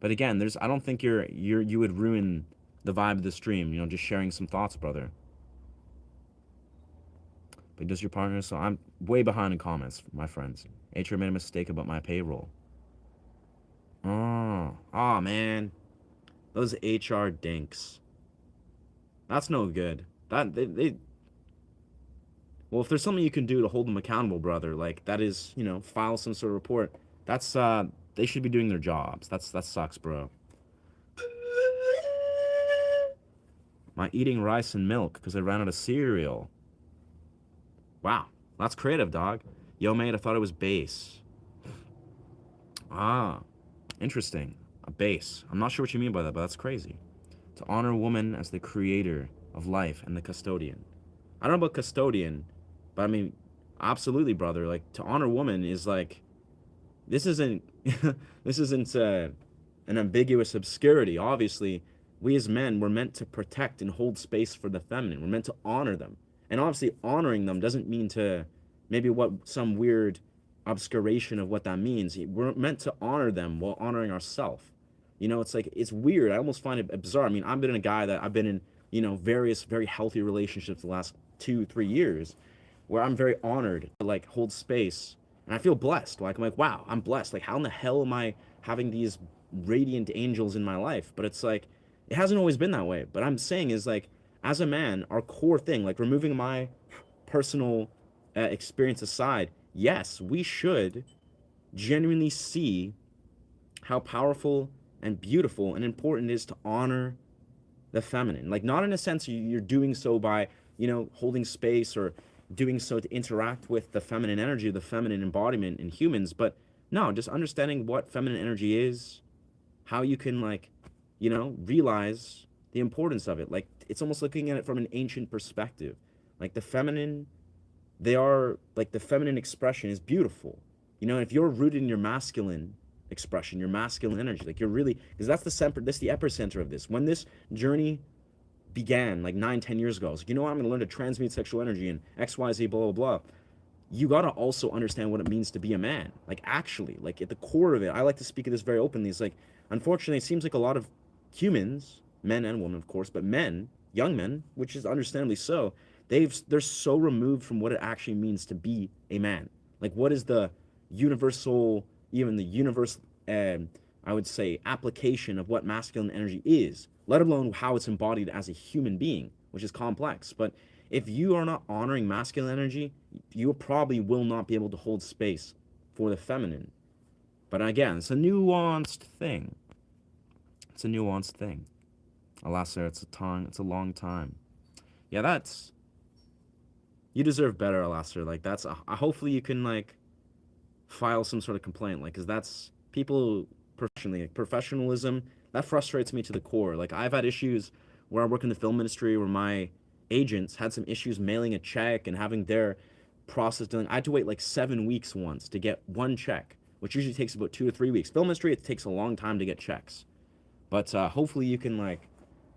But again, I don't think you would ruin the vibe of the stream, just sharing some thoughts, brother. But does your partner? So I'm way behind in comments, my friends. HR made a mistake about my payroll. Oh man, those HR dinks. That's no good. Well, if there's something you can do to hold them accountable, brother, like that is, file some sort of report. That's they should be doing their jobs. That sucks, bro. Am I eating rice and milk because I ran out of cereal? Wow, that's creative, dog. Yo, mate, I thought it was bass. Ah, interesting. A bass. I'm not sure what you mean by that, but that's crazy. To honor a woman as the creator of life and the custodian. I don't know about custodian, but I mean, absolutely, brother. Like, to honor woman is like, this isn't an ambiguous obscurity. Obviously, we as men, we're meant to protect and hold space for the feminine. We're meant to honor them. And obviously, honoring them doesn't mean to maybe some weird obscuration of what that means. We're meant to honor them while honoring ourselves. It's like, it's weird. I almost find it bizarre. I mean, I've been in, various very healthy relationships the last 2-3 years where I'm very honored to like hold space, and I feel blessed. Like, I'm like, wow, I'm blessed. Like, how in the hell am I having these radiant angels in my life? But it's like, it hasn't always been that way. But I'm saying is like, as a man, our core thing, like removing my personal experience aside, yes, we should genuinely see how powerful and beautiful and important it is to honor the feminine. Like, not in a sense you're doing so by, holding space or doing so to interact with the feminine energy, the feminine embodiment in humans, but no, just understanding what feminine energy is, how you can like, realize the importance of it. Like, it's almost looking at it from an ancient perspective. Like, the feminine expression is beautiful. You know, if you're rooted in your masculine expression, your masculine energy, like you're really, because that's the epicenter of this. When this journey began like 9, 10 years ago, I was like, you know what, I'm gonna learn to transmute sexual energy and XYZ, blah, blah, blah. You gotta also understand what it means to be a man. Like actually, like at the core of it, I like to speak of this very openly. It's like, unfortunately, it seems like a lot of humans, men and women, of course, but men, young men, which is understandably so, they're so removed from what it actually means to be a man. Like what is the universal, even the universe, I would say, application of what masculine energy is, let alone how it's embodied as a human being, which is complex. But if you are not honoring masculine energy, you probably will not be able to hold space for the feminine. But again, it's a nuanced thing. It's a nuanced thing. Alas, sir, it's a long time. Yeah, that's, you deserve better, alas, sir. Like that's, hopefully you can like file some sort of complaint, like, because that's people professionally, like, professionalism, that frustrates me to the core. Like I've had issues where I work in the film industry where my agents had some issues mailing a check and having their process done. I had to wait like 7 weeks once to get one check, which usually takes about 2 to 3 weeks. Film industry, it takes a long time to get checks. But hopefully you can like,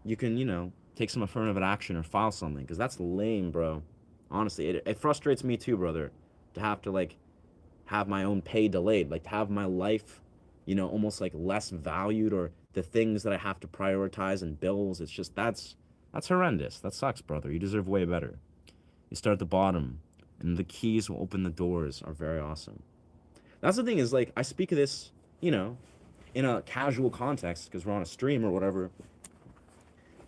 you know, take some affirmative action or file something, because that's lame, bro. Honestly, it frustrates me too, brother, to have to like have my own pay delayed, like to have my life, you know, almost like less valued, or the things that I have to prioritize and bills. It's just that's horrendous. That sucks, brother. You deserve way better. You start at the bottom, and the keys will open the doors are very awesome. That's the thing is like I speak of this, you know, in a casual context because we're on a stream or whatever.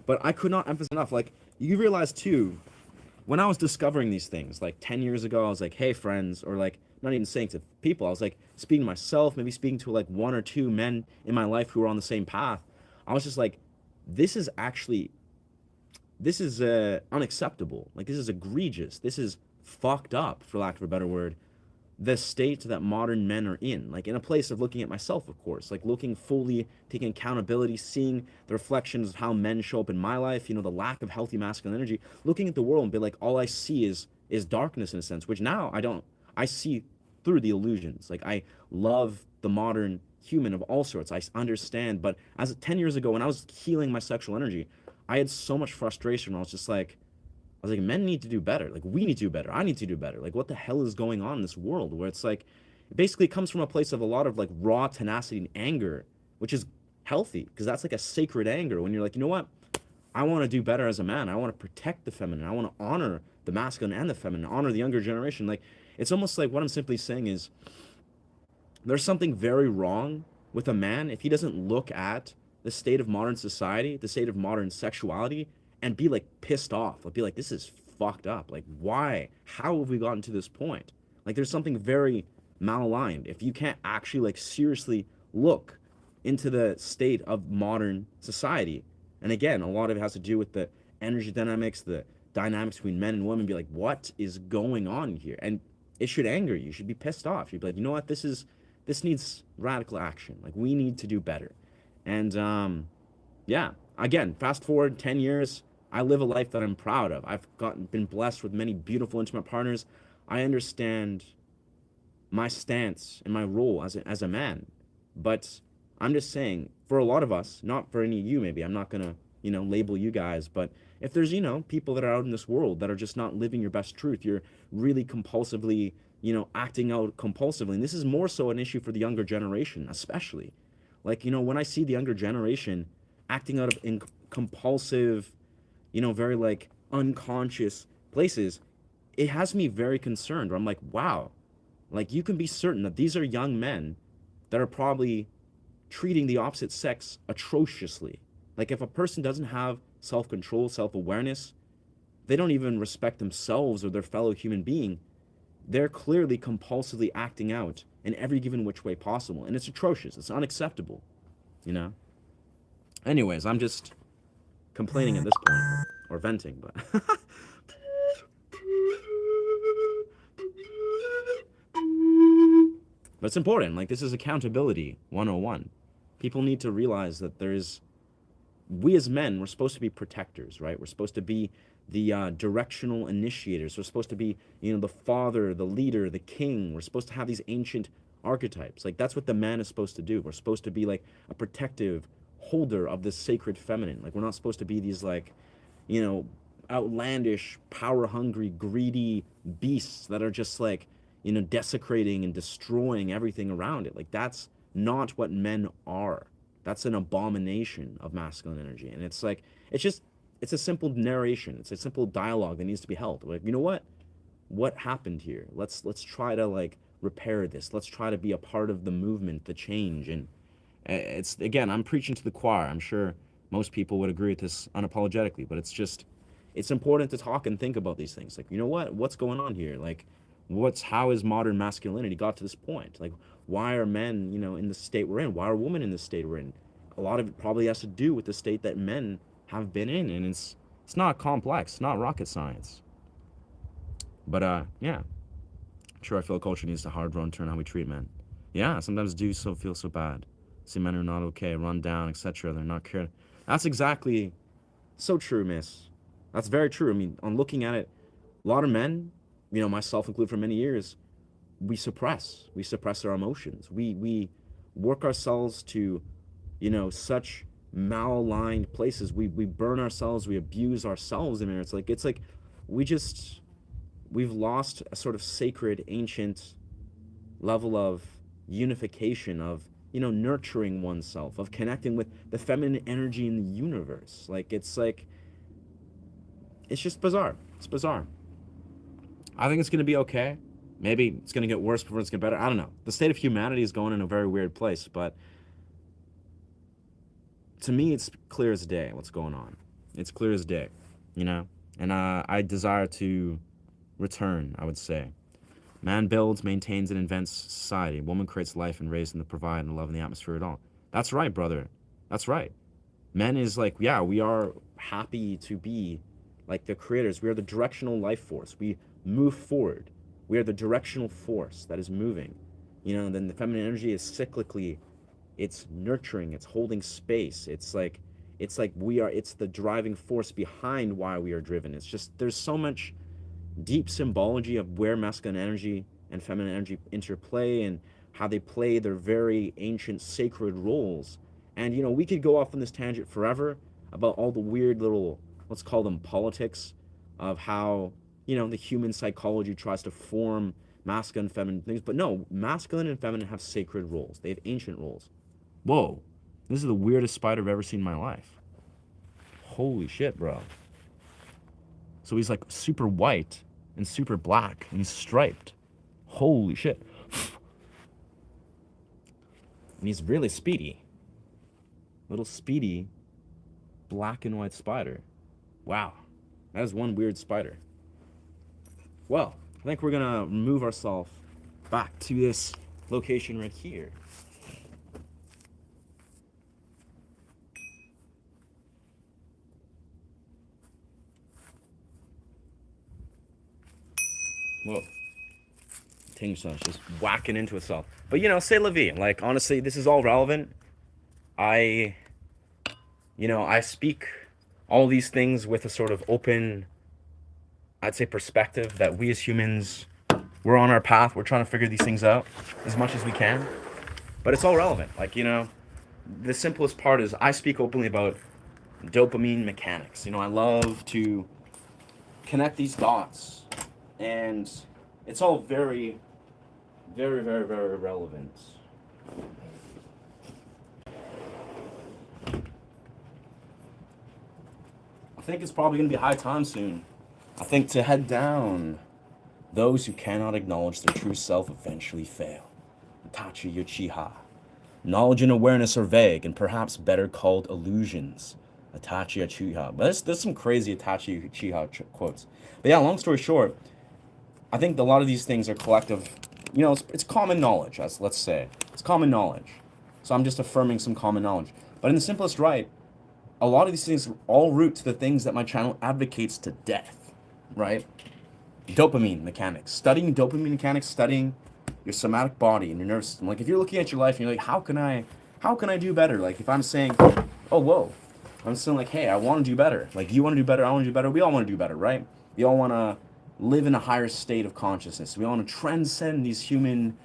But I could not emphasize enough. Like you realize too, when I was discovering these things, like 10 years ago, I was like, hey, friends, or like, not even saying to people, I was like speaking to myself, maybe speaking to like one or two men in my life who were on the same path. I was just like, this is actually, this is unacceptable. Like, this is egregious. This is fucked up, for lack of a better word, the state that modern men are in, like in a place of looking at myself, of course, like looking fully, taking accountability, seeing the reflections of how men show up in my life, you know, the lack of healthy masculine energy, looking at the world and be like, all I see is darkness in a sense, which now I don't, I see through the illusions. Like I love the modern human of all sorts. I understand, but as 10 years ago when I was healing my sexual energy, I had so much frustration. I was just like, I was like, men need to do better. Like, we need to do better. I need to do better. Like, what the hell is going on in this world where it's like, it basically comes from a place of a lot of like raw tenacity and anger, which is healthy because that's like a sacred anger when you're like, you know what? I want to do better as a man. I want to protect the feminine. I want to honor the masculine and the feminine, honor the younger generation. Like, it's almost like what I'm simply saying is there's something very wrong with a man if he doesn't look at the state of modern society, the state of modern sexuality, and be like pissed off. Like be like, this is fucked up. Like, why? How have we gotten to this point? Like, there's something very malaligned if you can't actually like seriously look into the state of modern society. And again, a lot of it has to do with the energy dynamics, the dynamics between men and women. Be like, what is going on here? And it should anger you. You should be pissed off. You'd be like, you know what? This needs radical action. Like, we need to do better. And yeah, again, fast forward 10 years, I live a life that I'm proud of. I've been blessed with many beautiful, intimate partners. I understand my stance and my role as a man. But I'm just saying, for a lot of us, not for any of you maybe, I'm not going to, you know, label you guys, but if there's, you know, people that are out in this world that are just not living your best truth, you're really compulsively, you know, acting out compulsively. And this is more so an issue for the younger generation, especially. Like, you know, when I see the younger generation acting out of in compulsive, you know, very like unconscious places, it has me very concerned. Where I'm like, wow, like you can be certain that these are young men that are probably treating the opposite sex atrociously. Like if a person doesn't have self-control, self-awareness, they don't even respect themselves or their fellow human being. They're clearly compulsively acting out in every given which way possible. And it's atrocious. It's unacceptable, you know? Anyways, I'm just complaining at this point, or venting, but but it's important. Like, this is accountability 101. People need to realize that we as men, we're supposed to be protectors, right? We're supposed to be directional initiators. We're supposed to be, the father, the leader, the king. We're supposed to have these ancient archetypes. Like, that's what the man is supposed to do. We're supposed to be like a protective holder of this sacred feminine. Like, we're not supposed to be these like, outlandish, power hungry, greedy beasts that are just like, desecrating and destroying everything around it. Like, that's not what men are. That's an abomination of masculine energy. And it's like, it's a simple narration. It's a simple dialogue that needs to be held. Like, you know what happened here? Let's try to like repair this. Let's try to be a part of the movement, the change. And it's, again, I'm preaching to the choir. I'm sure most people would agree with this unapologetically, but it's important to talk and think about these things. Like, what's going on here? Like, how is modern masculinity got to this point? Like, why are men, in the state we're in? Why are women in the state we're in? A lot of it probably has to do with the state that men have been in, and it's not complex, it's not rocket science. But yeah, I'm sure I feel culture needs to hard run turn how we treat men. Yeah, sometimes do feel so bad. See men are not okay, run down, etc. They're not cared. That's exactly so true, miss. That's very true. I mean, on looking at it, a lot of men, myself included for many years, we suppress our emotions. We work ourselves to, such malaligned places. We burn ourselves, we abuse ourselves in there. It's like we've lost a sort of sacred ancient level of unification, of nurturing oneself, of connecting with the feminine energy in the universe. It's just bizarre. It's bizarre. I think it's going to be okay. Maybe it's going to get worse before it's going to get better. I don't know. The state of humanity is going in a very weird place, but to me, it's clear as day what's going on. It's clear as day, And I desire to return, I would say. Man builds, maintains, and invents society. Woman creates life and raises them to provide and love in the atmosphere at all. That's right, brother. That's right. Men is like, yeah, we are happy to be like the creators. We are the directional life force. We move forward. We are the directional force that is moving. And then the feminine energy is cyclically, it's nurturing, it's holding space. It's like it's the driving force behind why we are driven. It's just, there's so much deep symbology of where masculine energy and feminine energy interplay and how they play their very ancient sacred roles. And we could go off on this tangent forever about all the weird little, let's call them politics, of how the human psychology tries to form masculine and feminine things. But no, masculine and feminine have sacred roles. They have ancient roles. Whoa, this is the weirdest spider I've ever seen in my life. Holy shit, bro. So he's like super white and super black and he's striped. Holy shit. And he's really speedy. Little speedy black and white spider. Wow. That is one weird spider. Well, I think we're gonna move ourselves back to this location right here. Whoa. Ting Sun's just whacking into itself. But c'est la vie. Like, honestly, this is all relevant. I speak all these things with a sort of open, I'd say, perspective that we as humans, we're on our path. We're trying to figure these things out as much as we can. But it's all relevant. Like, the simplest part is I speak openly about dopamine mechanics. I love to connect these dots. And it's all very, very, very, very relevant. I think it's probably going to be high time soon. I think to head down. Those who cannot acknowledge their true self eventually fail. Itachi Uchiha. Knowledge and awareness are vague and perhaps better called illusions. Itachi Uchiha. But there's some crazy Itachi Uchiha quotes. But yeah, long story short, I think a lot of these things are collective. It's common knowledge, let's say. It's common knowledge. So I'm just affirming some common knowledge. But in the simplest right, a lot of these things all root to the things that my channel advocates to death, right? Dopamine mechanics. Studying dopamine mechanics, studying your somatic body and your nervous system. Like, if you're looking at your life and you're like, how can I do better? Like, if I'm saying, oh, whoa, I'm still like, hey, I want to do better. Like, you want to do better, I want to do better. We all want to do better, right? We all want to live in a higher state of consciousness. We all want to transcend these human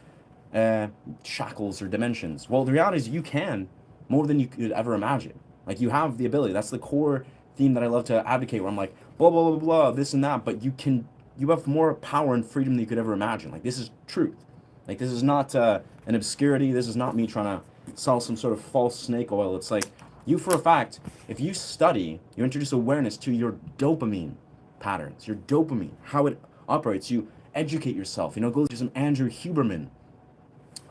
uh, shackles or dimensions. Well, the reality is you can more than you could ever imagine. Like, you have the ability. That's the core theme that I love to advocate, where I'm like, blah, blah, blah, blah, this and that. But you have more power and freedom than you could ever imagine. Like, this is truth. Like, this is not an obscurity. This is not me trying to sell some sort of false snake oil. It's like, you for a fact, if you study, you introduce awareness to your dopamine patterns, your dopamine, how it operates. You educate yourself. Go to some Andrew Huberman,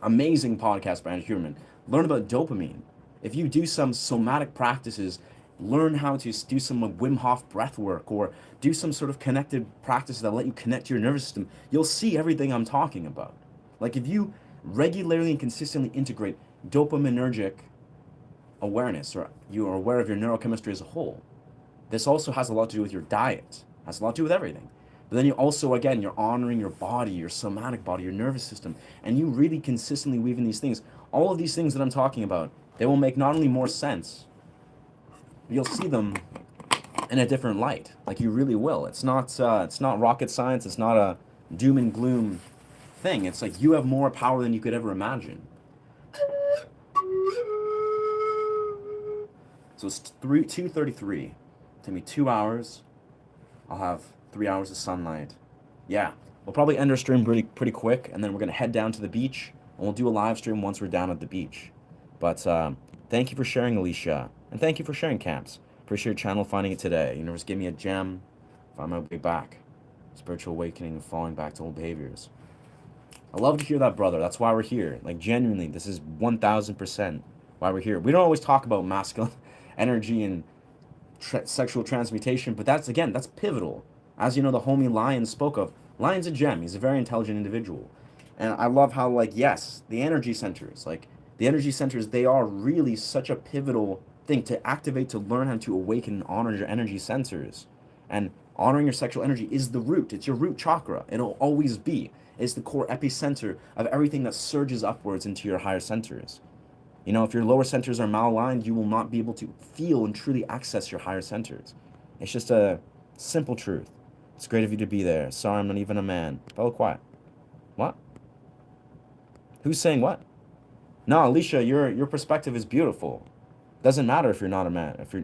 amazing podcast by Andrew Huberman. Learn about dopamine. If you do some somatic practices, learn how to do some Wim Hof breath work, or do some sort of connected practices that let you connect to your nervous system, you'll see everything I'm talking about. Like, if you regularly and consistently integrate dopaminergic awareness, or you are aware of your neurochemistry as a whole, this also has a lot to do with your diet, has a lot to do with everything. But then you also, again, you're honoring your body, your somatic body, your nervous system, and you really consistently weave in these things. All of these things that I'm talking about, they will make not only more sense, but you'll see them in a different light. Like, you really will. It's not rocket science. It's not a doom and gloom thing. It's like you have more power than you could ever imagine. So it's 2:33. Take me 2 hours. I'll have 3 hours of sunlight. Yeah, we'll probably end our stream pretty quick, and then we're gonna head down to the beach, and we'll do a live stream once we're down at the beach. But thank you for sharing, Alicia, and thank you for sharing, Camps. Appreciate your channel finding it today. Universe, give me a gem. Find my way back. Spiritual awakening and falling back to old behaviors. I love to hear that, brother. That's why we're here. Like, genuinely, this is 1000% why we're here. We don't always talk about masculine energy and sexual transmutation, but that's pivotal. As you know, the homie Lion spoke of. Lion's a gem. He's a very intelligent individual. And I love how, like, yes, the energy centers, they are really such a pivotal thing to activate, to learn how to awaken and honor your energy centers. And honoring your sexual energy is the root. It's your root chakra. It'll always be. It's the core epicenter of everything that surges upwards into your higher centers. If your lower centers are malaligned, you will not be able to feel and truly access your higher centers. It's just a simple truth. It's great of you to be there. Sorry, I'm not even a man. Fellow quiet. What? Who's saying what? No, Alicia, your perspective is beautiful. Doesn't matter if you're not a man. If you're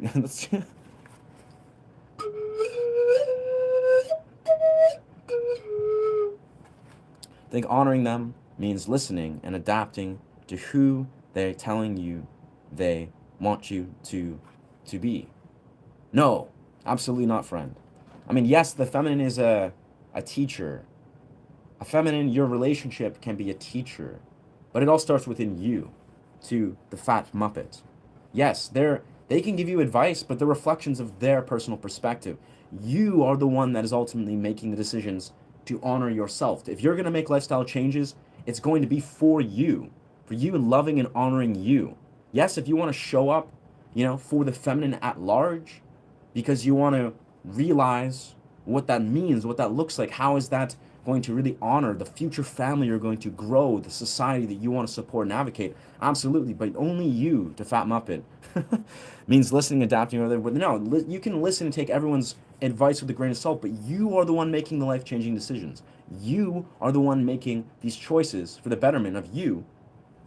I think honoring them means listening and adapting to who they're telling you they want you to be. No, absolutely not, friend. I mean, yes, the feminine is a teacher. Your relationship can be a teacher, but it all starts within you, to the fat Muppet. Yes, they can give you advice, but they're reflections of their personal perspective. You are the one that is ultimately making the decisions to honor yourself. If you're going to make lifestyle changes, it's going to be for you loving and honoring you. Yes, if you want to show up, for the feminine at large, because you want to realize what that means, what that looks like, how is that going to really honor the future family you're going to grow, the society that you want to support and advocate, absolutely, but only you, to Fat Muppet, means listening, adapting, or no, you can listen and take everyone's advice with a grain of salt, but you are the one making the life-changing decisions. You are the one making these choices for the betterment of you,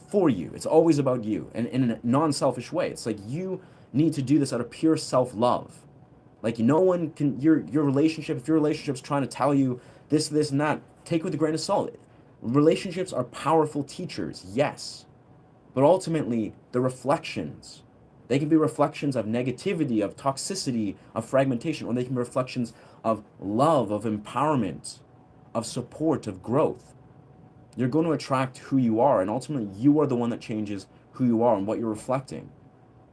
for you. It's always about you, and in a non-selfish way. It's like you need to do this out of pure self-love. Like, no one can, if your relationship's trying to tell you this, and that, take it with a grain of salt. Relationships are powerful teachers, yes, but ultimately, the reflections, they can be reflections of negativity, of toxicity, of fragmentation, or they can be reflections of love, of empowerment, of support, of growth. You're going to attract who you are, and ultimately, you are the one that changes who you are and what you're reflecting.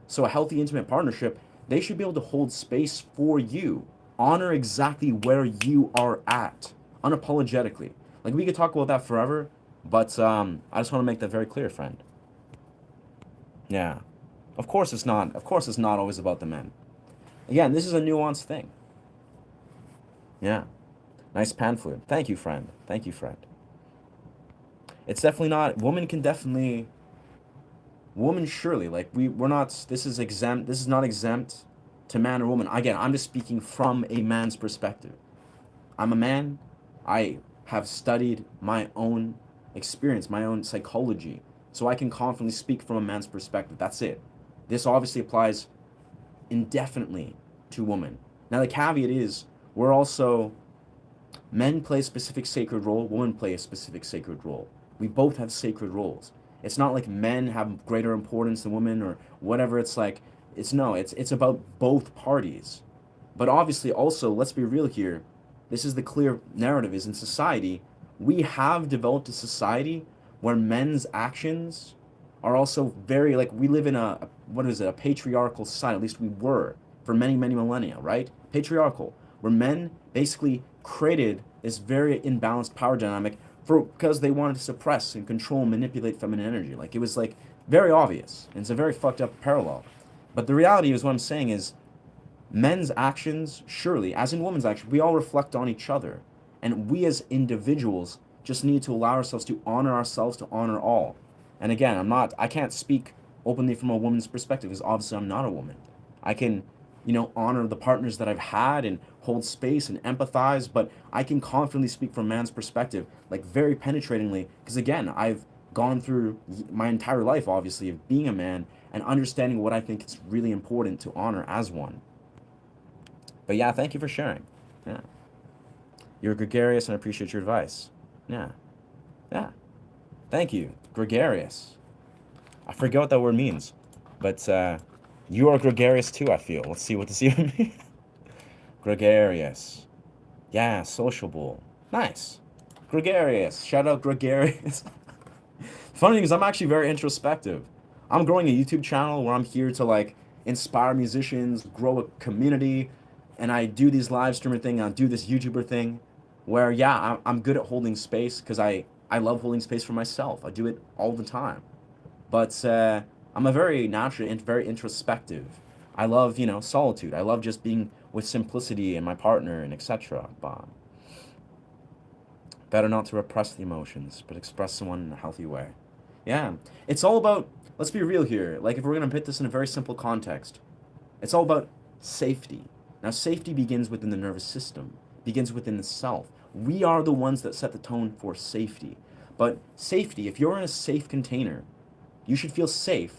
So a healthy, intimate partnership, they should be able to hold space for you. Honor exactly where you are at, unapologetically. Like, we could talk about that forever, but I just want to make that very clear, friend. Yeah. Of course it's not always about the men. Again, this is a nuanced thing. Yeah. Nice pan flute. Thank you, friend. It's definitely not, woman surely, like, we're not, this is not exempt to man or woman. Again, I'm just speaking from a man's perspective. I'm a man. I have studied my own experience, my own psychology, so I can confidently speak from a man's perspective. That's it. This obviously applies indefinitely to women. Now, the caveat is we're also, men play a specific sacred role, women play a specific sacred role. We both have sacred roles. It's not like men have greater importance than women or whatever. It's like, it's about both parties. But obviously, also, let's be real here. This is the clear narrative: is in society, we have developed a society where men's actions are also very, like, we live in what is it, a patriarchal society. At least we were for many, many millennia, right? Patriarchal, where men basically created this very imbalanced power dynamic because they wanted to suppress and control and manipulate feminine energy. Like, it was like very obvious, and it's a very fucked up parallel. But the reality is, what I'm saying is, men's actions, surely, as in women's actions, we all reflect on each other. And we as individuals just need to allow ourselves to honor ourselves, to honor all. And again, I can't speak openly from a woman's perspective because obviously I'm not a woman. I can, honor the partners that I've had and hold space and empathize, but I can confidently speak from a man's perspective, like very penetratingly, because again, I've gone through my entire life, obviously, of being a man and understanding what I think is really important to honor as one. But yeah, thank you for sharing. Yeah. You're gregarious and I appreciate your advice. Yeah. Yeah. Thank you. Gregarious. I forget what that word means. But you are gregarious too, I feel. Let's see what this even means. Gregarious. Yeah, sociable. Nice. Gregarious. Shout out gregarious. Funny thing is, I'm actually very introspective. I'm growing a YouTube channel where I'm here to like inspire musicians, grow a community, and I do these live streamer thing, I do this YouTuber thing, where yeah, I'm good at holding space because I love holding space for myself. I do it all the time, but I'm a very naturally very introspective. I love solitude. I love just being with simplicity and my partner and etc. But better not to repress the emotions, but express someone in a healthy way. Yeah, it's all about. Let's be real here. Like if we're gonna put this in a very simple context, it's all about safety. Now, safety begins within the nervous system, begins within the self. We are the ones that set the tone for safety. But safety, if you're in a safe container, you should feel safe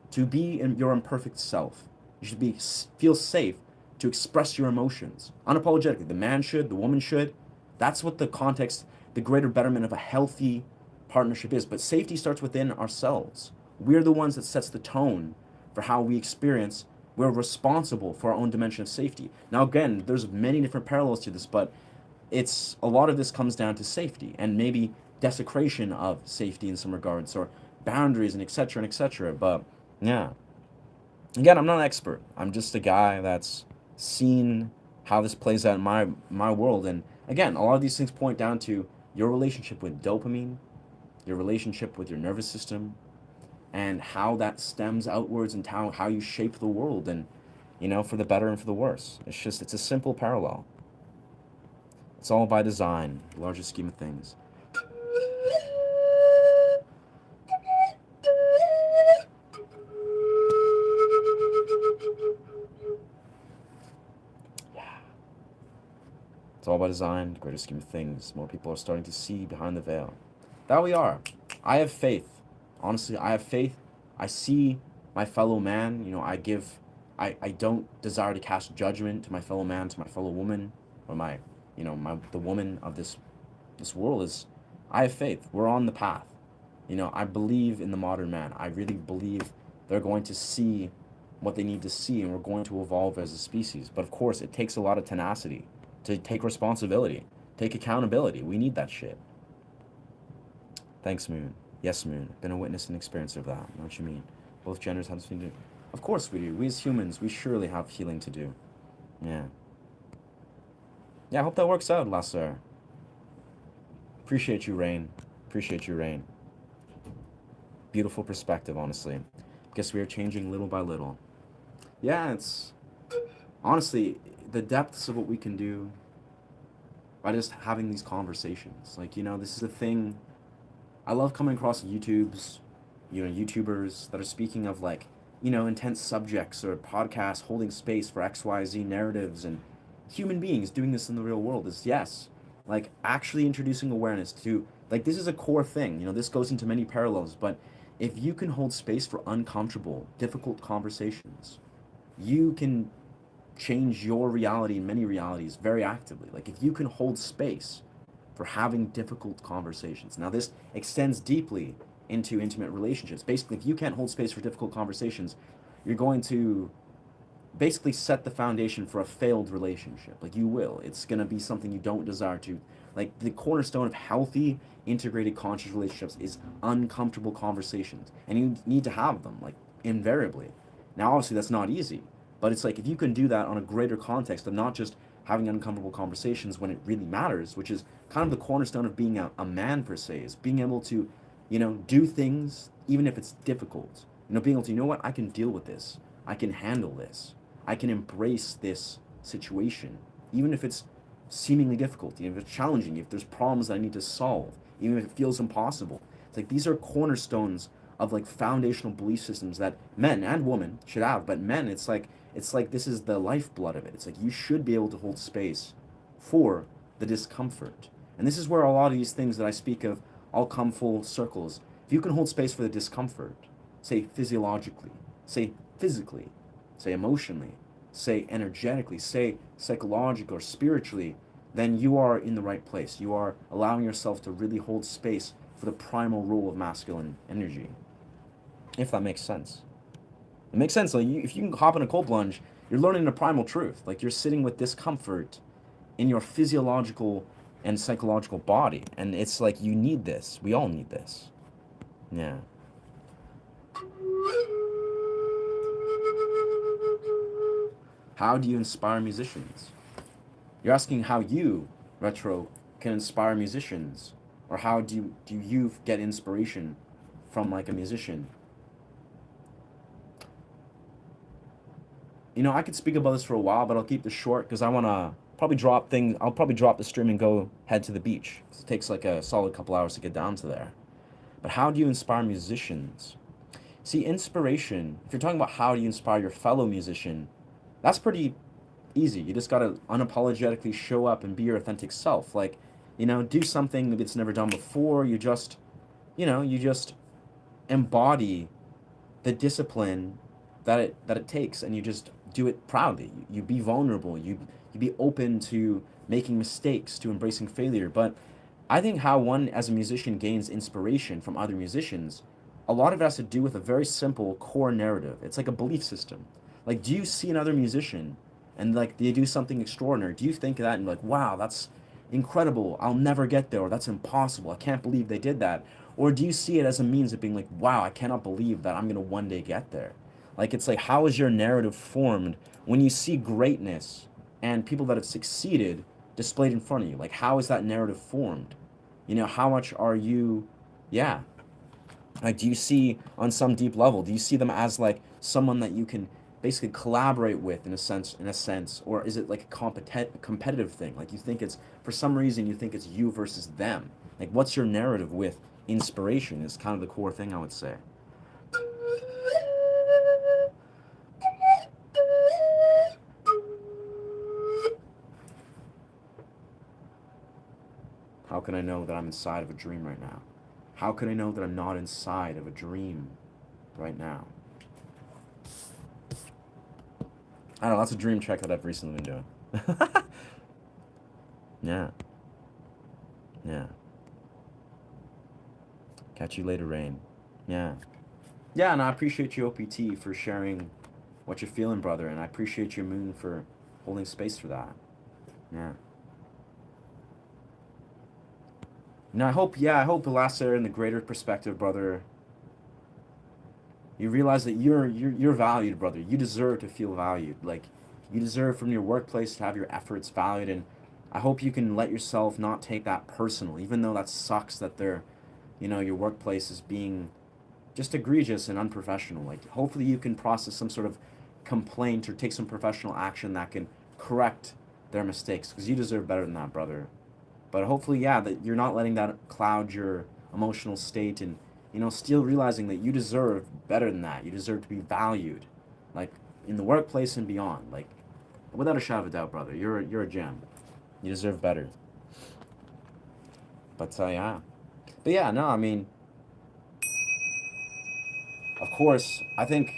to be in your imperfect self. You should feel safe to express your emotions unapologetically. The man should, the woman should. That's what the context, the greater betterment of a healthy partnership is. But safety starts within ourselves. We're the ones that sets the tone for how we experience. We're responsible for our own dimension of safety. Now, again, there's many different parallels to this, but a lot of this comes down to safety and maybe desecration of safety in some regards, or boundaries and etc. and etc. But yeah, again, I'm not an expert. I'm just a guy that's seen how this plays out in my world. And again, a lot of these things point down to your relationship with dopamine, your relationship with your nervous system, and how that stems outwards and how you shape the world, and for the better and for the worse. It's a simple parallel. It's all by design, the larger scheme of things. Yeah. It's all by design, the greater scheme of things. More people are starting to see behind the veil. That we are. I have faith. Honestly, I have faith. I see my fellow man. I don't desire to cast judgment to my fellow man, to my fellow woman, or the woman of this world. I have faith. We're on the path. I believe in the modern man. I really believe they're going to see what they need to see, and we're going to evolve as a species. But of course, it takes a lot of tenacity to take responsibility, take accountability. We need that shit. Thanks, Moon. Yes, Moon. Been a witness and experiencer of that. I know what you mean. Both genders have something to do. Of course we do. We as humans, we surely have healing to do. Yeah. Yeah, I hope that works out, Lasser. Appreciate you, Rain. Appreciate you, Rain. Beautiful perspective, honestly. Guess we are changing little by little. Yeah, it's... Honestly, the depths of what we can do by just having these conversations. Like, this is a thing... I love coming across YouTubers that are speaking of, like, intense subjects or podcasts holding space for XYZ narratives and human beings doing this in the real world is yes, like actually introducing awareness to, like, this is a core thing. This goes into many parallels, but if you can hold space for uncomfortable, difficult conversations, you can change your reality and many realities very actively. Like if you can hold space for having difficult conversations. Now this extends deeply into intimate relationships. Basically, if you can't hold space for difficult conversations, you're going to basically set the foundation for a failed relationship. Like you will. It's going to be something you don't desire to. Like the cornerstone of healthy, integrated, conscious relationships is uncomfortable conversations. And you need to have them, like invariably. Now, obviously, that's not easy. But it's like if you can do that on a greater context of not just having uncomfortable conversations when it really matters, which is kind of the cornerstone of being a man per se, is being able to, do things even if it's difficult. Being able to, what, I can deal with this. I can handle this. I can embrace this situation, even if it's seemingly difficult, even if it's challenging, if there's problems that I need to solve, even if it feels impossible. It's like these are cornerstones of like foundational belief systems that men and women should have, but men, it's like this is the lifeblood of it. It's like you should be able to hold space for the discomfort. And this is where a lot of these things that I speak of all come full circles. If you can hold space for the discomfort, say physiologically, say physically, say emotionally, say energetically, say psychologically or spiritually, then you are in the right place. You are allowing yourself to really hold space for the primal role of masculine energy. If that makes sense. It makes sense. Like if you can hop in a cold plunge, you're learning the primal truth. Like you're sitting with discomfort in your physiological and psychological body. And it's like you need this. We all need this. Yeah. How do you inspire musicians? You're asking how you, Retro, can inspire musicians, or how do you get inspiration from like a musician? I could speak about this for a while, but I'll keep this short because I want to probably drop things. I'll probably drop the stream and go head to the beach. It takes like a solid couple hours to get down to there. But how do you inspire musicians? See, inspiration, if you're talking about how do you inspire your fellow musician, that's pretty easy. You just got to unapologetically show up and be your authentic self. Like, do something that's never done before. You just embody the discipline that it takes, and you just do it proudly. You be vulnerable. You be open to making mistakes, to embracing failure. But I think how one as a musician gains inspiration from other musicians, a lot of it has to do with a very simple core narrative. It's like a belief system. Like, do you see another musician and like they do something extraordinary? Do you think of that and like, wow, that's incredible. I'll never get there, or that's impossible. I can't believe they did that. Or do you see it as a means of being like, wow, I cannot believe that I'm going to one day get there? Like, it's like, how is your narrative formed when you see greatness and people that have succeeded displayed in front of you? Like, how is that narrative formed? How much are you, yeah. Like, do you see on some deep level, do you see them as like someone that you can basically collaborate with in a sense, or is it like a competitive thing? Like, you think it's, for some reason, you think it's you versus them. Like, what's your narrative with inspiration is kind of the core thing, I would say. How can I know that I'm inside of a dream right now? How can I know that I'm not inside of a dream right now? I don't know, that's a dream check that I've recently been doing. Yeah. Yeah. Catch you later, Rain. Yeah. Yeah, and I appreciate you, OPT, for sharing what you're feeling, brother, and I appreciate your Moon for holding space for that. Yeah. I hope the last there in the greater perspective, brother, you realize that you're valued, brother. You deserve to feel valued. Like, you deserve from your workplace to have your efforts valued, and I hope you can let yourself not take that personal, even though that sucks that your workplace is being just egregious and unprofessional. Like, hopefully you can process some sort of complaint or take some professional action that can correct their mistakes, because you deserve better than that, brother. But hopefully, yeah, that you're not letting that cloud your emotional state, and Still realizing that you deserve better than that. You deserve to be valued, like in the workplace and beyond. Like, without a shadow of a doubt, brother, you're a gem. You deserve better. But yeah, but yeah, no, I mean, of course, I think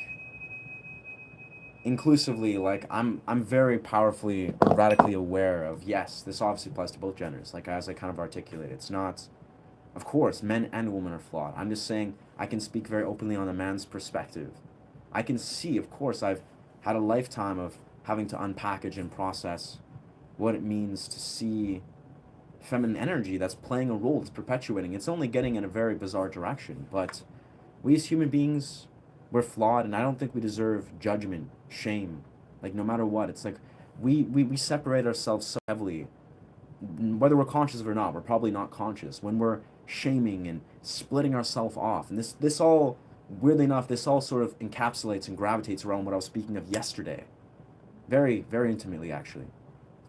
inclusively, like I'm very powerfully, radically aware of, yes, this obviously applies to both genders. Like, as I kind of articulate, it's not. Of course, men and women are flawed. I'm just saying I can speak very openly on a man's perspective. I can see, of course, I've had a lifetime of having to unpackage and process what it means to see feminine energy that's playing a role, that's perpetuating. It's only getting in a very bizarre direction. But we as human beings, we're flawed, and I don't think we deserve judgment, shame. Like, no matter what, it's like we separate ourselves so heavily, whether we're conscious of it or not. We're probably not conscious when we're shaming and splitting ourselves off. And this all, weirdly enough, this all sort of encapsulates and gravitates around what I was speaking of yesterday, very, very intimately, actually.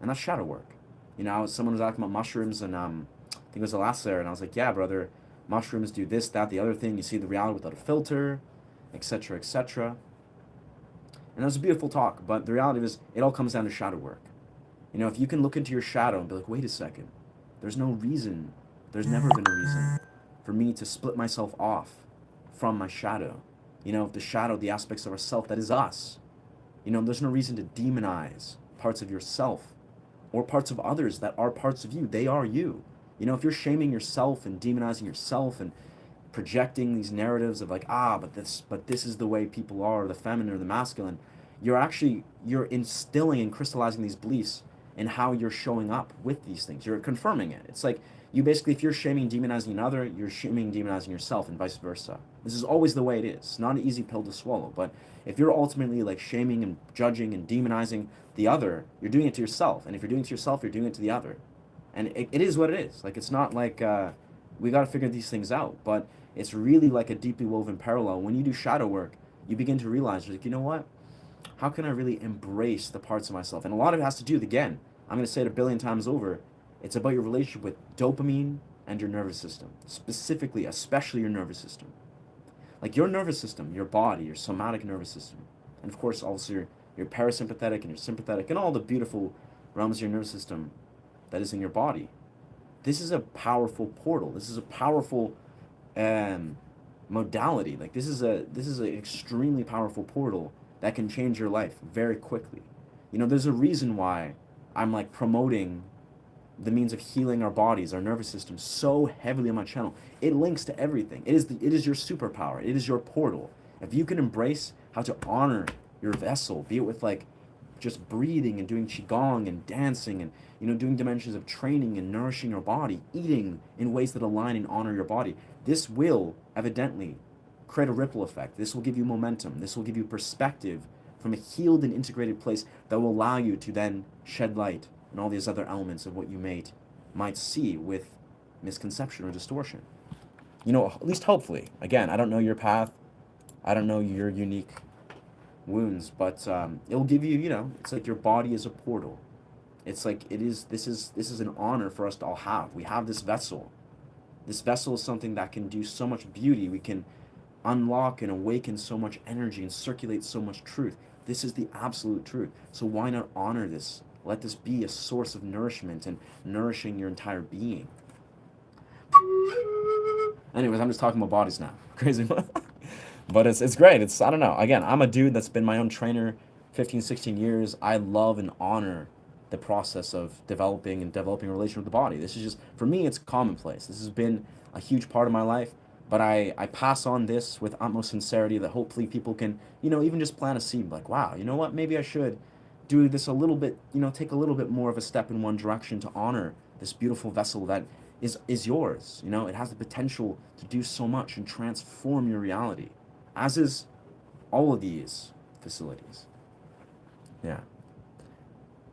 And that's shadow work. Someone was asking about mushrooms, and I think it was Alastair, and I was like, yeah, brother, mushrooms do this, that, the other thing. You see the reality without a filter, etc., etc. And it was a beautiful talk, but the reality is, it all comes down to shadow work. If you can look into your shadow and be like, wait a second, there's no reason, there's never been a reason for me to split myself off from my shadow. The shadow, the aspects of ourself that is us. There's no reason to demonize parts of yourself or parts of others that are parts of you. They are you. If you're shaming yourself and demonizing yourself and projecting these narratives of like, but this is the way people are, the feminine or the masculine, you're instilling and crystallizing these beliefs in how you're showing up with these things. You're confirming it. It's like, you basically, if you're shaming, demonizing another, you're shaming, demonizing yourself, and vice versa. This is always the way it is. It's not an easy pill to swallow, but if you're ultimately like shaming and judging and demonizing the other, you're doing it to yourself. And if you're doing it to yourself, you're doing it to the other. And it is what it is. Like, it's not like we got to figure these things out, but it's really like a deeply woven parallel. When you do shadow work, you begin to realize, like, you know what? How can I really embrace the parts of myself? And a lot of it has to do with, again, I'm going to say it a billion times over, it's about your relationship with dopamine and your nervous system. Specifically, especially your nervous system. Like, your nervous system, your body, your somatic nervous system, and of course also your parasympathetic and your sympathetic and all the beautiful realms of your nervous system that is in your body. This is a powerful portal. This is a powerful modality. Like, this is an extremely powerful portal that can change your life very quickly. There's a reason why I'm like promoting the means of healing our bodies, our nervous system, so heavily on my channel. It links to everything. It is your superpower. It is your portal. If you can embrace how to honor your vessel, be it with like just breathing and doing qigong and dancing and doing dimensions of training and nourishing your body, eating in ways that align and honor your body, this will evidently create a ripple effect. This will give you momentum. This will give you perspective from a healed and integrated place that will allow you to then shed light and all these other elements of what you might see with misconception or distortion. At least hopefully. Again, I don't know your path. I don't know your unique wounds, but it'll give you, it's like your body is a portal. It's like this is an honor for us to all have. We have this vessel. This vessel is something that can do so much beauty. We can unlock and awaken so much energy and circulate so much truth. This is the absolute truth. So why not honor this? Let this be a source of nourishment and nourishing your entire being. Anyways, I'm just talking about bodies now. Crazy. But it's great. I don't know. Again, I'm a dude that's been my own trainer 15, 16 years. I love and honor the process of developing a relation with the body. This is just, for me, it's commonplace. This has been a huge part of my life, but I pass on this with utmost sincerity that hopefully people can, even just plant a seed, like, wow, you know what, maybe I should do this a little bit, take a little bit more of a step in one direction to honor this beautiful vessel that is yours. It has the potential to do so much and transform your reality, as is all of these facilities. Yeah.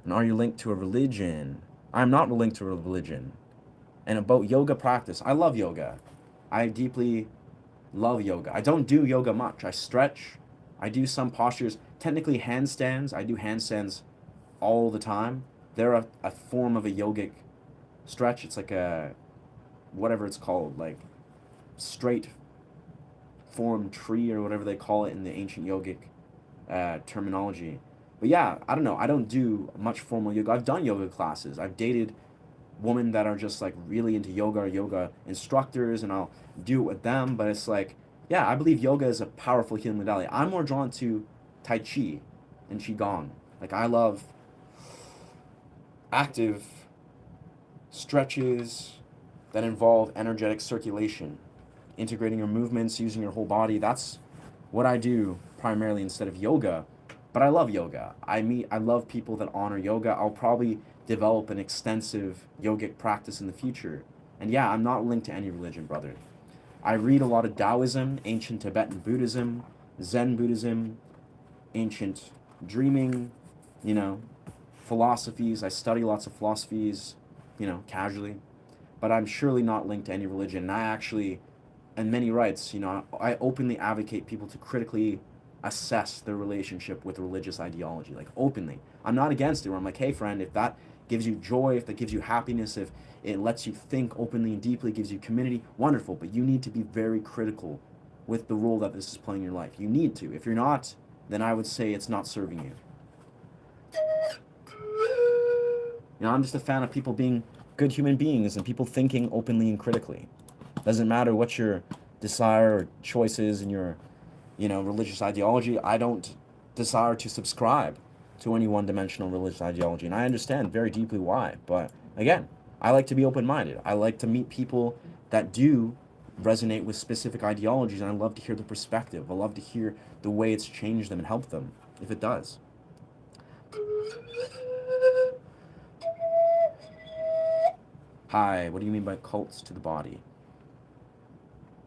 And are you linked to a religion? I'm not linked to a religion. And about yoga practice, I love yoga. I deeply love yoga. I don't do yoga much. I stretch. I do some postures. Technically handstands. I do handstands all the time. They're a form of a yogic stretch. It's like a, whatever it's called, like straight form tree or whatever they call it in the ancient yogic terminology. But yeah, I don't know. I don't do much formal yoga. I've done yoga classes. I've dated women that are just like really into yoga or yoga instructors, and I'll do it with them. But it's like, yeah, I believe yoga is a powerful healing modality. I'm more drawn to Tai Chi and Qigong. Like, I love active stretches that involve energetic circulation, integrating your movements, using your whole body. That's what I do primarily instead of yoga. But I love yoga. I love people that honor yoga. I'll probably develop an extensive yogic practice in the future. And yeah, I'm not linked to any religion, brother. I read a lot of Taoism, ancient Tibetan Buddhism, Zen Buddhism, ancient dreaming, you know, philosophies. I study lots of philosophies, casually. But I'm surely not linked to any religion. And I actually, in many rights, I openly advocate people to critically assess their relationship with religious ideology, like openly. I'm not against it, where I'm like, hey, friend, if that gives you joy, if that gives you happiness, if it lets you think openly and deeply, gives you community, wonderful. But you need to be very critical with the role that this is playing in your life. You need to. If you're not, then I would say it's not serving you. I'm just a fan of people being good human beings and people thinking openly and critically. Doesn't matter what your desire or choices in your, religious ideology. I don't desire to subscribe to any one-dimensional religious ideology, and I understand very deeply why. But again, I like to be open-minded. I like to meet people that do resonate with specific ideologies, and I love to hear the perspective. I love to hear the way it's changed them and helped them, if it does. Hi, what do you mean by cults to the body?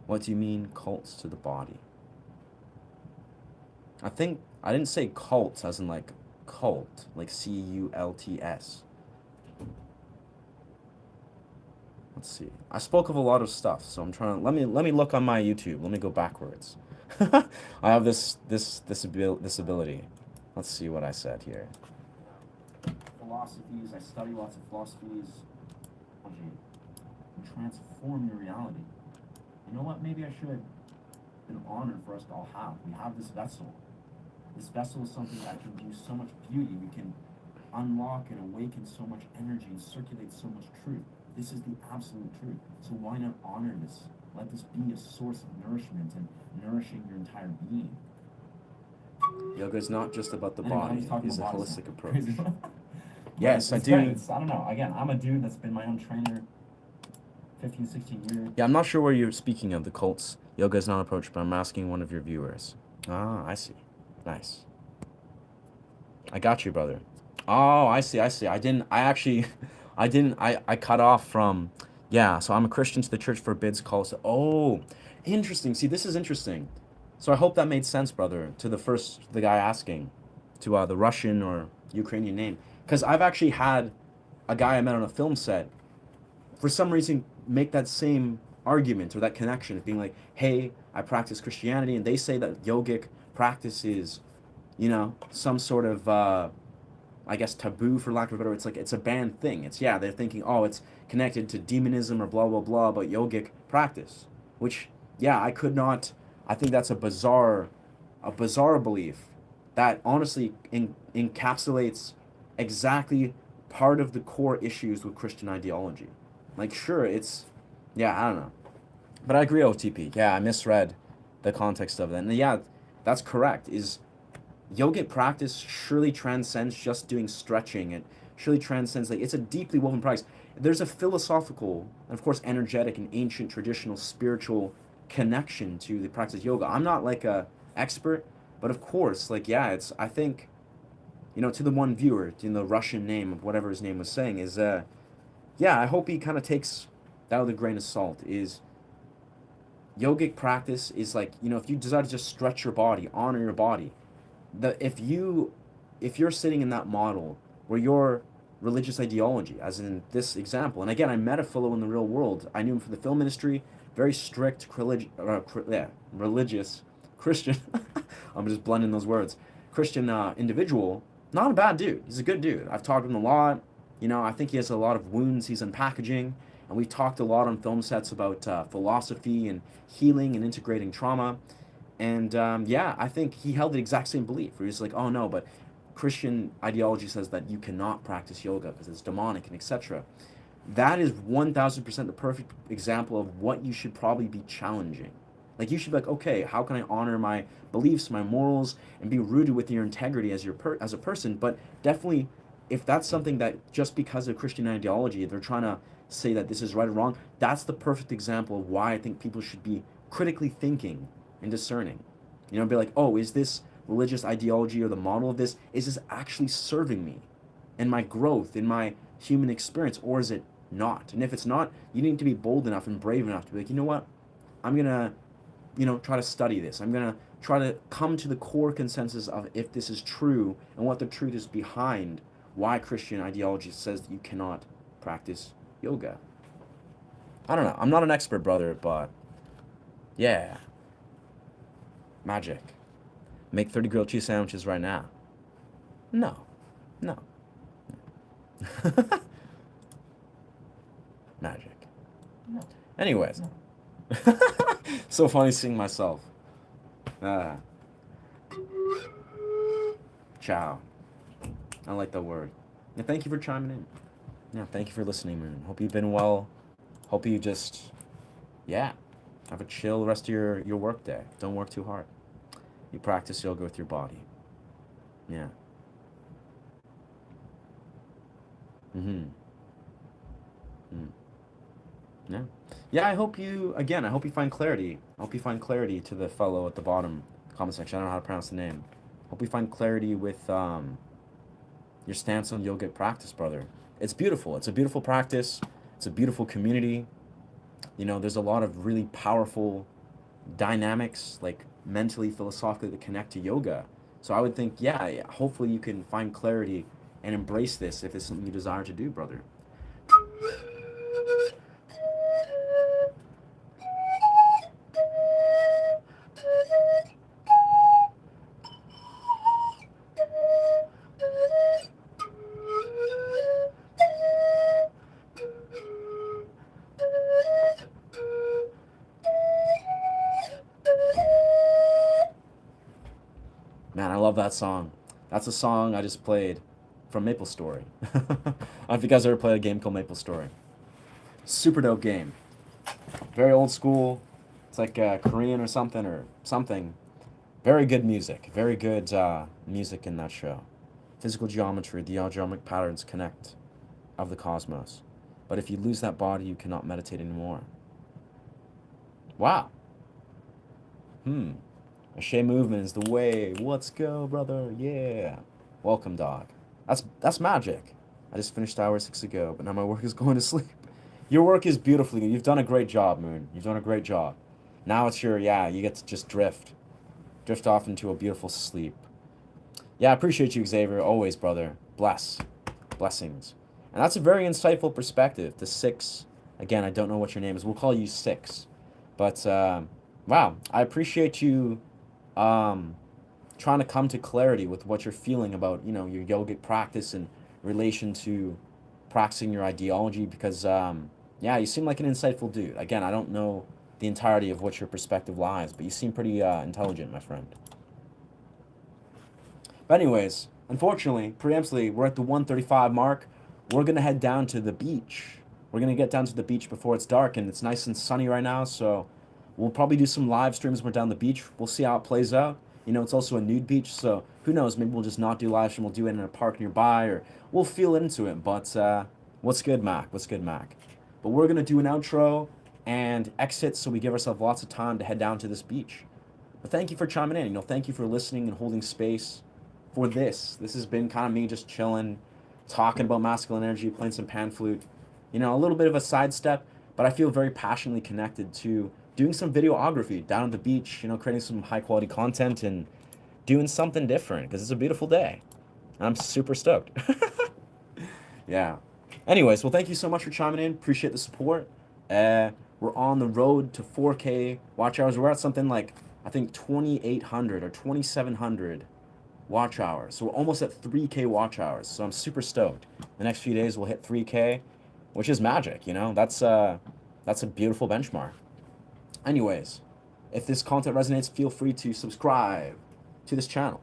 What do you mean cults to the body? I think I didn't say cult as in like cult, like CULTS. Let's see. I spoke of a lot of stuff, so I'm trying to let me look on my YouTube. Let me go backwards. I have this ability. Let's see what I said here. Philosophies. I study lots of philosophies. Transform your reality. You know what? Maybe I should. An honor for us to all have. We have this vessel. This vessel is something that can do so much beauty. We can unlock and awaken so much energy and circulate so much truth. This is the absolute truth. So why not honor this? Let this be a source of nourishment and nourishing your entire being. Yoga is not just about the body. It's a holistic approach. Yes, I do. I don't know. Again, I'm a dude that's been my own trainer 15, 16 years. Yeah, I'm not sure where you're speaking of the cults. Yoga is not approach, but I'm asking one of your viewers. Ah, I see. Nice. I got you, brother. Oh, I see. I cut off from, yeah, so I'm a Christian, so the church forbids cults. Oh, interesting. See, this is interesting. So I hope that made sense, brother, to the guy asking, to the Russian or Ukrainian name. Because I've actually had a guy I met on a film set, for some reason, make that same argument or that connection of being like, hey, I practice Christianity, and they say that yogic practice is, some sort of, I guess, taboo, for lack of a better word. It's like, it's a banned thing. They're thinking, oh, it's connected to demonism or blah, blah, blah, but yogic practice. Which, I could not, I think that's a bizarre belief that honestly encapsulates exactly part of the core issues with Christian ideology. Like, sure, it's, I don't know. But I agree, OTP. Yeah, I misread the context of that. And that's correct. Is yogic practice surely transcends just doing stretching. It surely transcends, like, it's a deeply woven practice. There's a philosophical, and of course energetic and ancient traditional spiritual connection to the practice of yoga. I'm not like a expert, but of course, like, it's, I think, to the one viewer, the Russian name of whatever his name was saying is, I hope he kind of takes that with a grain of salt. Is yogic practice is like, if you desire to just stretch your body, honor your body, if you're sitting in that model where your religious ideology, as in this example, and again, I met a fellow in the real world. I knew him from the film industry, very strict religious Christian. I'm just blending those words. Christian individual, not a bad dude. He's a good dude. I've talked to him a lot. I think he has a lot of wounds he's unpackaging. And And we've talked a lot on film sets about philosophy and healing and integrating trauma. And yeah, I think he held the exact same belief. Where he's like, oh no, but Christian ideology says that you cannot practice yoga because it's demonic and etc. That is 1000% the perfect example of what you should probably be challenging. Like you should be like, okay, how can I honor my beliefs, my morals, and be rooted with your integrity as as a person? But definitely, if that's something that just because of Christian ideology, they're trying to say that this is right or wrong, that's the perfect example of why I think people should be critically thinking and discerning. You know, be like, oh, is this religious ideology or the model of this, is this actually serving me in my growth, in my human experience, or is it not? And if it's not, you need to be bold enough and brave enough to be like, you know what, I'm gonna, try to study this. I'm gonna try to come to the core consensus of if this is true and what the truth is behind why Christian ideology says that you cannot practice yoga. I don't know. I'm not an expert, brother, but yeah, magic. Make 30 grilled cheese sandwiches right now. No, no. Magic. No. Anyways, No. so funny seeing myself. Ah, ciao. I like that word. And thank you for chiming in. Yeah, thank you for listening, man. Hope you've been well. Hope you just, yeah, have a chill rest of your work day. Don't work too hard. You practice yoga with your body. Yeah. Mm-hmm. Mm. Yeah. Yeah, I hope you find clarity. I hope you find clarity to the fellow at the bottom comment section. I don't know how to pronounce the name. Hope you find clarity with your stance on yogic practice, brother. It's beautiful. It's a beautiful practice. It's a beautiful community. There's a lot of really powerful dynamics, like mentally, philosophically, that connect to yoga. So I would think, yeah, hopefully you can find clarity and embrace this if it's something you desire to do, brother. Man, I love that song. That's a song I just played from Maple Story. I don't know if you guys ever played a game called Maple Story. Super dope game. Very old school. It's like Korean or something Very good music. Very good music in that show. Physical geometry, the algebraic patterns connect of the cosmos. But if you lose that body, you cannot meditate anymore. Wow. A Shea movement is the way. Let's go, brother. Yeah. Welcome, dog. That's magic. I just finished hour 6 ago, but now my work is going to sleep. Your work is beautifully. You've done a great job, Moon. You've done a great job. Now it's you get to just drift off into a beautiful sleep. Yeah, I appreciate you, Xavier. Always, brother. Blessings. And that's a very insightful perspective. The six. Again, I don't know what your name is. We'll call you Six. But wow, I appreciate you trying to come to clarity with what you're feeling about your yogic practice in relation to practicing your ideology. Because yeah, you seem like an insightful dude. Again, I don't know the entirety of what your perspective lies, but you seem pretty intelligent, my friend. But anyways, unfortunately, preemptively, we're at the 1:35 mark. We're gonna head down to the beach. We're gonna get down to the beach before it's dark, and it's nice and sunny right now. So we'll probably do some live streams when we're down the beach. We'll see how it plays out. It's also a nude beach, so who knows? Maybe we'll just not do live stream. We'll do it in a park nearby, or we'll feel into it. But what's good, Mac? What's good, Mac? But we're gonna do an outro and exit, so we give ourselves lots of time to head down to this beach. But thank you for chiming in. Thank you for listening and holding space for this. This has been kind of me just chilling, talking about masculine energy, playing some pan flute. A little bit of a sidestep, but I feel very passionately connected to doing some videography down at the beach, creating some high quality content and doing something different because it's a beautiful day. And I'm super stoked. Yeah. Anyways, well, thank you so much for chiming in. Appreciate the support. We're on the road to 4K watch hours. We're at something like, I think, 2,800 or 2,700 watch hours. So we're almost at 3K watch hours. So I'm super stoked. The next few days we'll hit 3K. which is magic, you know? That's a beautiful benchmark. Anyways, if this content resonates, feel free to subscribe to this channel.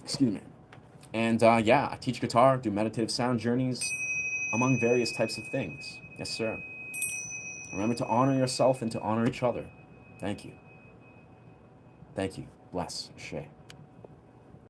Excuse me. And yeah, I teach guitar, do meditative sound journeys, among various types of things. Yes, sir. Remember to honor yourself and to honor each other. Thank you. Thank you. Bless. Shay.